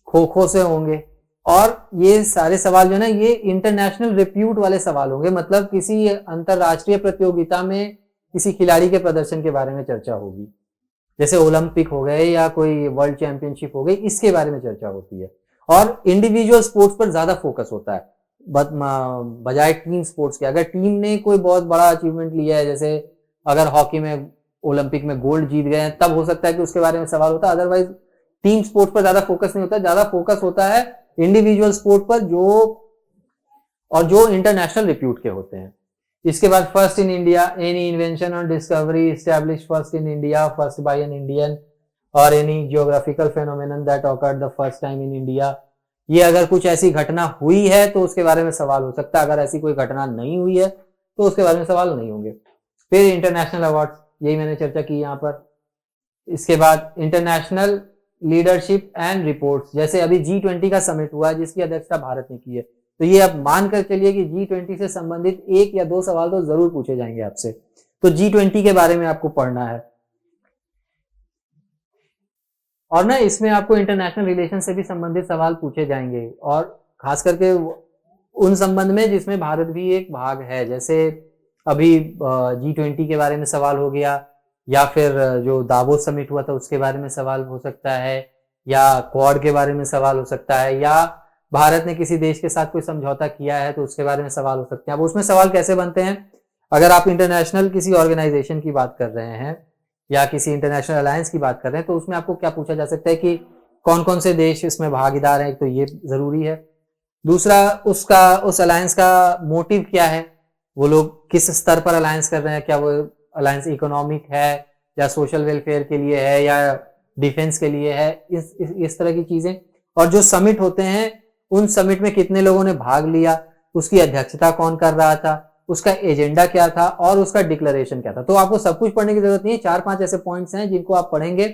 खो खो से होंगे। और ये सारे सवाल जो है ना, ये इंटरनेशनल रिप्यूट वाले सवाल होंगे। मतलब किसी अंतरराष्ट्रीय प्रतियोगिता में किसी खिलाड़ी के प्रदर्शन के बारे में चर्चा होगी, जैसे ओलंपिक हो गए या कोई वर्ल्ड चैंपियनशिप हो गई, इसके बारे में चर्चा होती है। और इंडिविजुअल स्पोर्ट्स पर ज्यादा फोकस होता है बजाय टीम स्पोर्ट्स के। अगर टीम ने कोई बहुत बड़ा अचीवमेंट लिया है, जैसे अगर हॉकी में ओलंपिक में गोल्ड जीत गए हैं, तब हो सकता है कि उसके बारे में सवाल होता है। अदरवाइज टीम स्पोर्ट्स पर ज्यादा फोकस नहीं होता, ज्यादा फोकस होता है इंडिविजुअल स्पोर्ट पर जो इंटरनेशनल रिप्यूट के होते हैं। इसके बाद first in India, any invention और discovery establish first in India, first by an Indian, और any geographical phenomenon that occurred the first time in India. ये अगर कुछ ऐसी घटना हुई है तो उसके बारे में सवाल हो सकता है, अगर ऐसी कोई घटना नहीं हुई है तो उसके बारे में सवाल नहीं होंगे। फिर इंटरनेशनल अवार्ड, यही मैंने चर्चा की यहाँ पर। इसके बाद इंटरनेशनल लीडरशिप एंड रिपोर्ट्स, जैसे अभी G20 का समिट हुआ है जिसकी अध्यक्षता भारत ने की है, तो ये आप मानकर चलिए कि G20 से संबंधित 1 या 2 सवाल तो जरूर पूछे जाएंगे आपसे। तो G20 के बारे में आपको पढ़ना है। और ना इसमें आपको इंटरनेशनल रिलेशन से भी संबंधित सवाल पूछे जाएंगे, और खास करके उन संबंध में जिसमें भारत भी एक भाग है। जैसे अभी G20 के बारे में सवाल हो गया, या फिर जो दावोस समिट हुआ था उसके बारे में सवाल हो सकता है, या क्वाड के बारे में सवाल हो सकता है, या भारत ने किसी देश के साथ कोई समझौता किया है तो उसके बारे में सवाल हो सकते हैं। अब उसमें सवाल कैसे बनते हैं? अगर आप इंटरनेशनल किसी ऑर्गेनाइजेशन की बात कर रहे हैं या किसी इंटरनेशनल अलायंस की बात कर रहे हैं, तो उसमें आपको क्या पूछा जा सकता है कि कौन कौन से देश इसमें भागीदार हैं, तो ये जरूरी है। दूसरा, उस अलायंस का मोटिव क्या है, वो लोग किस स्तर पर अलायंस कर रहे हैं, क्या वो अलायंस इकोनॉमिक है या सोशल वेलफेयर के लिए है या डिफेंस के लिए है, इस तरह की चीजें। और जो समिट होते हैं उन समिट में कितने लोगों ने भाग लिया, उसकी अध्यक्षता कौन कर रहा था, उसका एजेंडा क्या था और उसका डिक्लेरेशन क्या था। तो आपको सब कुछ पढ़ने की जरूरत नहीं है, 4-5 ऐसे पॉइंट्स हैं जिनको आप पढ़ेंगे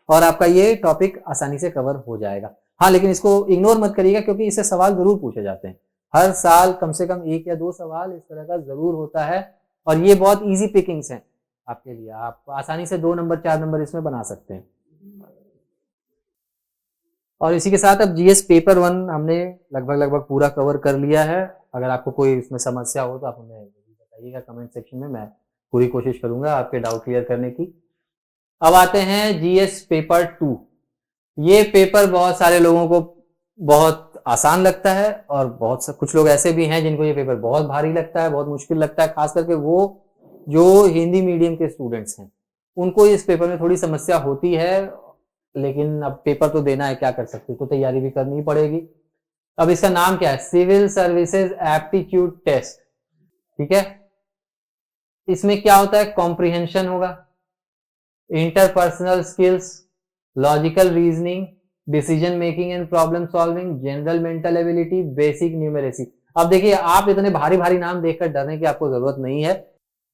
और आपका ये टॉपिक आसानी से कवर हो जाएगा। हाँ, लेकिन इसको इग्नोर मत करिएगा क्योंकि इससे सवाल जरूर पूछे जाते हैं। हर साल कम से कम 1 या 2 सवाल इस तरह का जरूर होता है, और ये बहुत इजी पिकिंग्स हैं आपके लिए। आप आसानी से 2 नंबर 4 नंबर इसमें बना सकते हैं। और इसी के साथ अब जीएस पेपर 1 हमने लगभग पूरा कवर कर लिया है। अगर आपको कोई इसमें समस्या हो तो आप हमें बताइएगा कमेंट सेक्शन में, मैं पूरी कोशिश करूंगा आपके डाउट क्लियर करने की। अब आते हैं जीएस पेपर 2। ये पेपर बहुत सारे लोगों को बहुत आसान लगता है और कुछ लोग ऐसे भी हैं जिनको ये पेपर बहुत भारी लगता है, बहुत मुश्किल लगता है, खास करके वो जो हिंदी मीडियम के स्टूडेंट्स हैं उनको इस पेपर में थोड़ी समस्या होती है। लेकिन अब पेपर तो देना है, क्या कर सकते, तो तैयारी भी करनी पड़ेगी। अब इसका नाम क्या है? Civil services aptitude test. ठीक है, इसमें क्या होता है? कॉम्प्रिहेंशन होगा, interpersonal skills, logical reasoning, decision making and problem solving, general mental ability, basic numeracy. अब देखिए, आप इतने भारी भारी नाम देखकर डरने की आपको जरूरत नहीं है।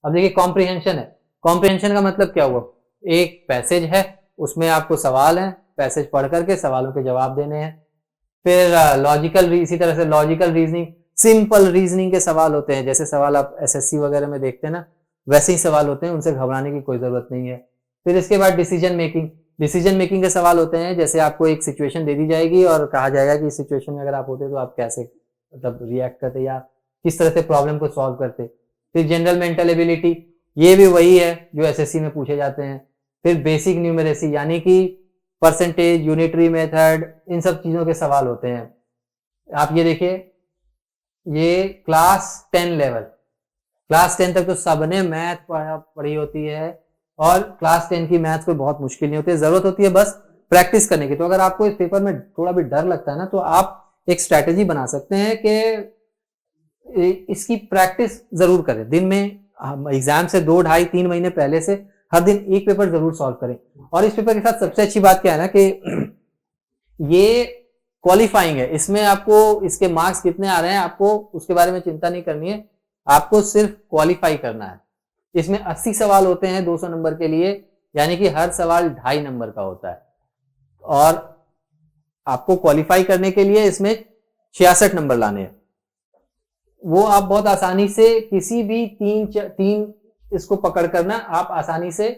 अब देखिए, कॉम्प्रिहेंशन है। कॉम्प्रिहेंशन का मतलब क्या हुआ? एक पैसेज है, उसमें आपको सवाल है, पैसेज पढ़ करके सवालों के जवाब देने हैं। फिर लॉजिकल, इसी तरह से लॉजिकल रीजनिंग, सिंपल रीजनिंग के सवाल होते हैं, जैसे सवाल आप एसएससी वगैरह में देखते हैं ना, वैसे ही सवाल होते हैं, उनसे घबराने की कोई जरूरत नहीं है। फिर इसके बाद डिसीजन मेकिंग। डिसीजन मेकिंग के सवाल होते हैं, जैसे आपको एक सिचुएशन दे दी जाएगी और कहा जाएगा कि इस सिचुएशन में अगर आप होते तो आप कैसे मतलब रिएक्ट करते या किस तरह से प्रॉब्लम को सॉल्व करते। फिर जनरल मेंटल एबिलिटी, ये भी वही है जो एसएससी में पूछे जाते हैं। फिर बेसिक न्यूमेरेसी, यानी कि परसेंटेज, यूनिटरी मेथड, इन सब चीजों के सवाल होते हैं। आप ये देखिए, ये क्लास 10 लेवल, क्लास 10 तक तो सबने मैथ पढ़ी होती है और क्लास 10 की मैथ कोई बहुत मुश्किल नहीं होती है, जरूरत होती है बस प्रैक्टिस करने की। तो अगर आपको इस पेपर में थोड़ा भी डर लगता है ना, तो आप एक स्ट्रैटेजी बना सकते हैं कि इसकी प्रैक्टिस जरूर करें। दिन में एग्जाम से 2, 2.5, 3 महीने पहले से हर दिन एक पेपर जरूर सॉल्व करें। और इस पेपर के साथ सबसे अच्छी बात क्या है ना, कि ये क्वालिफाइंग है, इसमें आपको इसके मार्क्स कितने आ रहे हैं आपको उसके बारे में चिंता नहीं करनी है, आपको सिर्फ क्वालिफाई करना है। इसमें 80 सवाल होते हैं 200 नंबर के लिए, यानी कि हर सवाल 2.5 नंबर का होता है। और आपको क्वालिफाई करने के लिए इसमें 66 नंबर लाने हैं। वो आप बहुत आसानी से किसी भी तीन इसको पकड़ करना आप आसानी से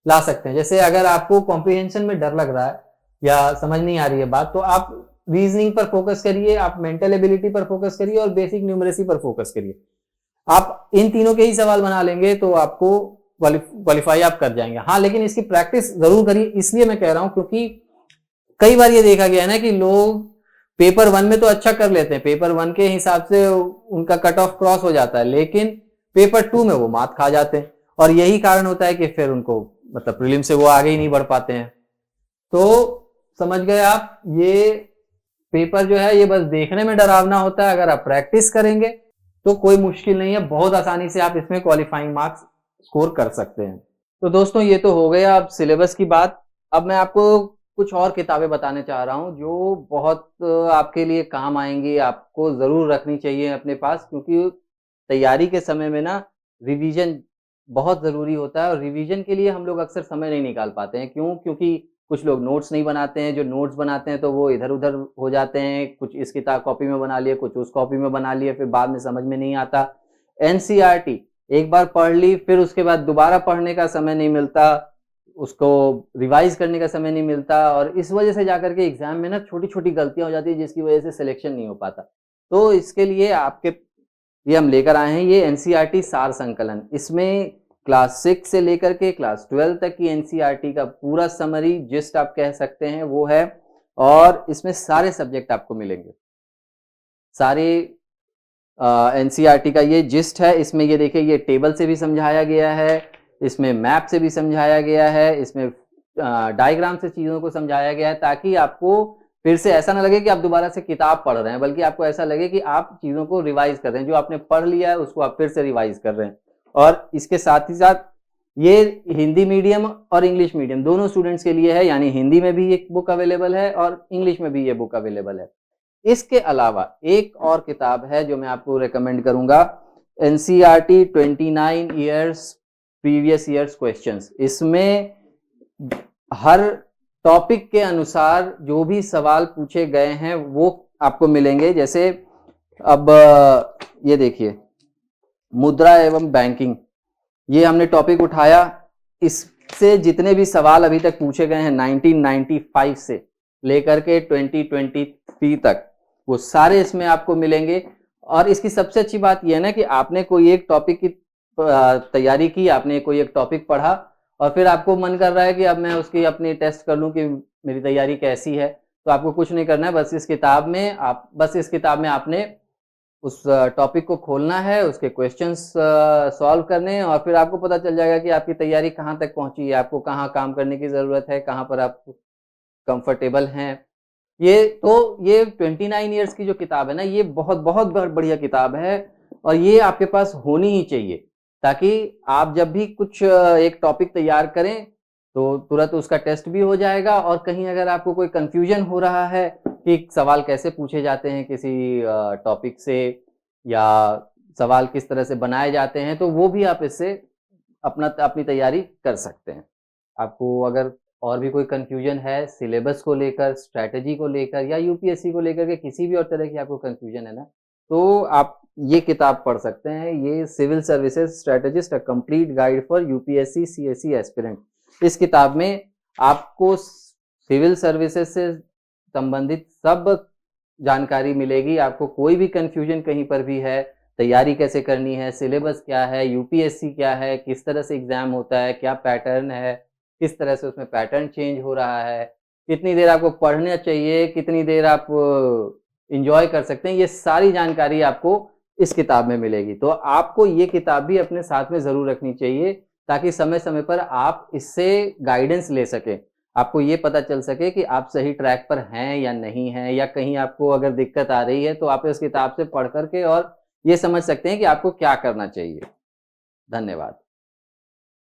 ला सकते हैं। जैसे अगर आपको कॉम्प्रिहेंशन में डर लग रहा है या समझ नहीं आ रही है बात, तो आप रीजनिंग पर फोकस करिए, आप मेंटल एबिलिटी पर फोकस करिए और बेसिक न्यूमरेसी पर फोकस करिए। आप इन तीनों के ही सवाल बना लेंगे तो आपको क्वालिफाई आप कर जाएंगे। हाँ, लेकिन इसकी प्रैक्टिस जरूर करिए। इसलिए मैं कह रहा हूं क्योंकि कई बार ये देखा गया है ना कि लोग पेपर 1 में तो अच्छा कर लेते हैं, पेपर 1 के हिसाब से उनका कट ऑफ क्रॉस हो जाता है, लेकिन पेपर 2 में वो मात खा जाते हैं और यही कारण होता है कि फिर उनको मतलब प्रीलिम से वो आगे ही नहीं बढ़ पाते हैं। तो समझ गए आप, ये पेपर जो है ये बस देखने में डरावना होता है, अगर आप प्रैक्टिस करेंगे तो कोई मुश्किल नहीं है, बहुत आसानी से आप इसमें क्वालिफाइंग मार्क्स स्कोर कर सकते हैं। तो दोस्तों, ये तो हो गया अब सिलेबस की बात। अब मैं आपको कुछ और किताबें बताने चाह रहा हूं जो बहुत आपके लिए काम आएंगी, आपको जरूर रखनी चाहिए अपने पास, क्योंकि तैयारी के समय में ना रिवीजन बहुत जरूरी होता है और रिवीजन के लिए हम लोग अक्सर समय नहीं निकाल पाते हैं। क्यों? क्योंकि कुछ लोग नोट्स नहीं बनाते हैं, जो नोट्स बनाते हैं तो वो इधर उधर हो जाते हैं, कुछ इस किताब कॉपी में बना लिए, कुछ उस कॉपी में बना लिए, फिर बाद में समझ में नहीं आता। एनसीईआरटी एक बार पढ़ ली, फिर उसके बाद दोबारा पढ़ने का समय नहीं मिलता, उसको रिवाइज करने का समय नहीं मिलता और इस वजह से जाकर के एग्जाम में ना छोटी छोटी गलतियां हो जाती है, जिसकी वजह से सिलेक्शन नहीं हो पाता। तो इसके लिए आपके ये हम लेकर आए हैं ये एनसीईआरटी सार संकलन। इसमें क्लास 6 से लेकर के क्लास 12 तक की एनसीईआरटी का पूरा समरी जिस्ट आप कह सकते हैं वो है, और इसमें सारे सब्जेक्ट आपको मिलेंगे। सारे एनसीईआरटी का ये जिस्ट है। इसमें ये देखिए, ये टेबल से भी समझाया गया है, इसमें मैप से भी समझाया गया है, इसमें डायग्राम से चीजों को समझाया गया है, ताकि आपको फिर से ऐसा ना लगे कि आप दोबारा से किताब पढ़ रहे हैं, बल्कि आपको ऐसा लगे कि आप चीजों को रिवाइज कर रहे हैं, जो आपने पढ़ लिया है उसको आप फिर से रिवाइज कर रहे हैं। और इसके साथ ही साथ ये हिंदी मीडियम और इंग्लिश मीडियम दोनों स्टूडेंट्स के लिए है, यानी हिंदी में भी एक बुक अवेलेबल है और इंग्लिश में भी ये बुक अवेलेबल है। इसके अलावा एक और किताब है जो मैं आपको रेकमेंड करूंगा, NCERT 29 years previous years questions. इसमें हर टॉपिक के अनुसार जो भी सवाल पूछे गए हैं वो आपको मिलेंगे। जैसे अब ये देखिए, मुद्रा एवं बैंकिंग, ये हमने टॉपिक उठाया, इससे जितने भी सवाल अभी तक पूछे गए हैं 1995 से लेकर के 2023 तक, वो सारे इसमें आपको मिलेंगे। और इसकी सबसे अच्छी बात यह है ना कि आपने कोई एक टॉपिक की तैयारी की, आपने कोई एक टॉपिक पढ़ा और फिर आपको मन कर रहा है कि अब मैं उसकी अपनी टेस्ट कर लूँ कि मेरी तैयारी कैसी है, तो आपको कुछ नहीं करना है, बस इस किताब में आपने उस टॉपिक को खोलना है, उसके क्वेश्चंस सॉल्व करने हैं और फिर आपको पता चल जाएगा कि आपकी तैयारी कहाँ तक पहुँची है, आपको कहाँ काम करने की ज़रूरत है, कहाँ पर आप कंफर्टेबल हैं। ये 29 इयर्स की जो किताब है ना, ये बहुत बहुत बढ़िया किताब है और ये आपके पास होनी ही चाहिए, ताकि आप जब भी कुछ एक टॉपिक तैयार करें तो तुरंत उसका टेस्ट भी हो जाएगा और कहीं अगर आपको कोई कंफ्यूजन हो रहा है कि सवाल कैसे पूछे जाते हैं किसी टॉपिक से या सवाल किस तरह से बनाए जाते हैं, तो वो भी आप इससे अपनी तैयारी कर सकते हैं। आपको अगर और भी कोई कन्फ्यूजन है सिलेबस को लेकर, स्ट्रैटेजी को लेकर या यूपीएससी को लेकर के किसी भी और तरह की आपको कन्फ्यूजन है ना, तो आप ये किताब पढ़ सकते हैं। ये civil services strategist a complete guide for UPSC CSE aspirant. इस किताब में आपको सिविल सर्विसेज से संबंधित सब जानकारी मिलेगी। आपको कोई भी कन्फ्यूजन कहीं पर भी है, तैयारी कैसे करनी है, सिलेबस क्या है, यूपीएससी क्या है, किस तरह से एग्ज़ाम होता है, क्या पैटर्न है, किस तरह से उसमें पैटर्न चेंज हो रहा है, कितनी देर आपको पढ़ना चाहिए, कितनी देर आप एन्जॉय कर सकते हैं, ये सारी जानकारी आपको इस किताब में मिलेगी। तो आपको ये किताब भी अपने साथ में ज़रूर रखनी चाहिए, ताकि समय-समय पर आप इससे गाइडेंस ले सकें। आपको ये पता चल सके कि आप सही ट्रैक पर हैं या नहीं हैं, या कहीं आपको अगर दिक्कत आ रही है, तो आप इस किताब से पढ़ कर के और ये समझ सकते हैं कि आपको क्या करना चाहिए। धन्यवाद।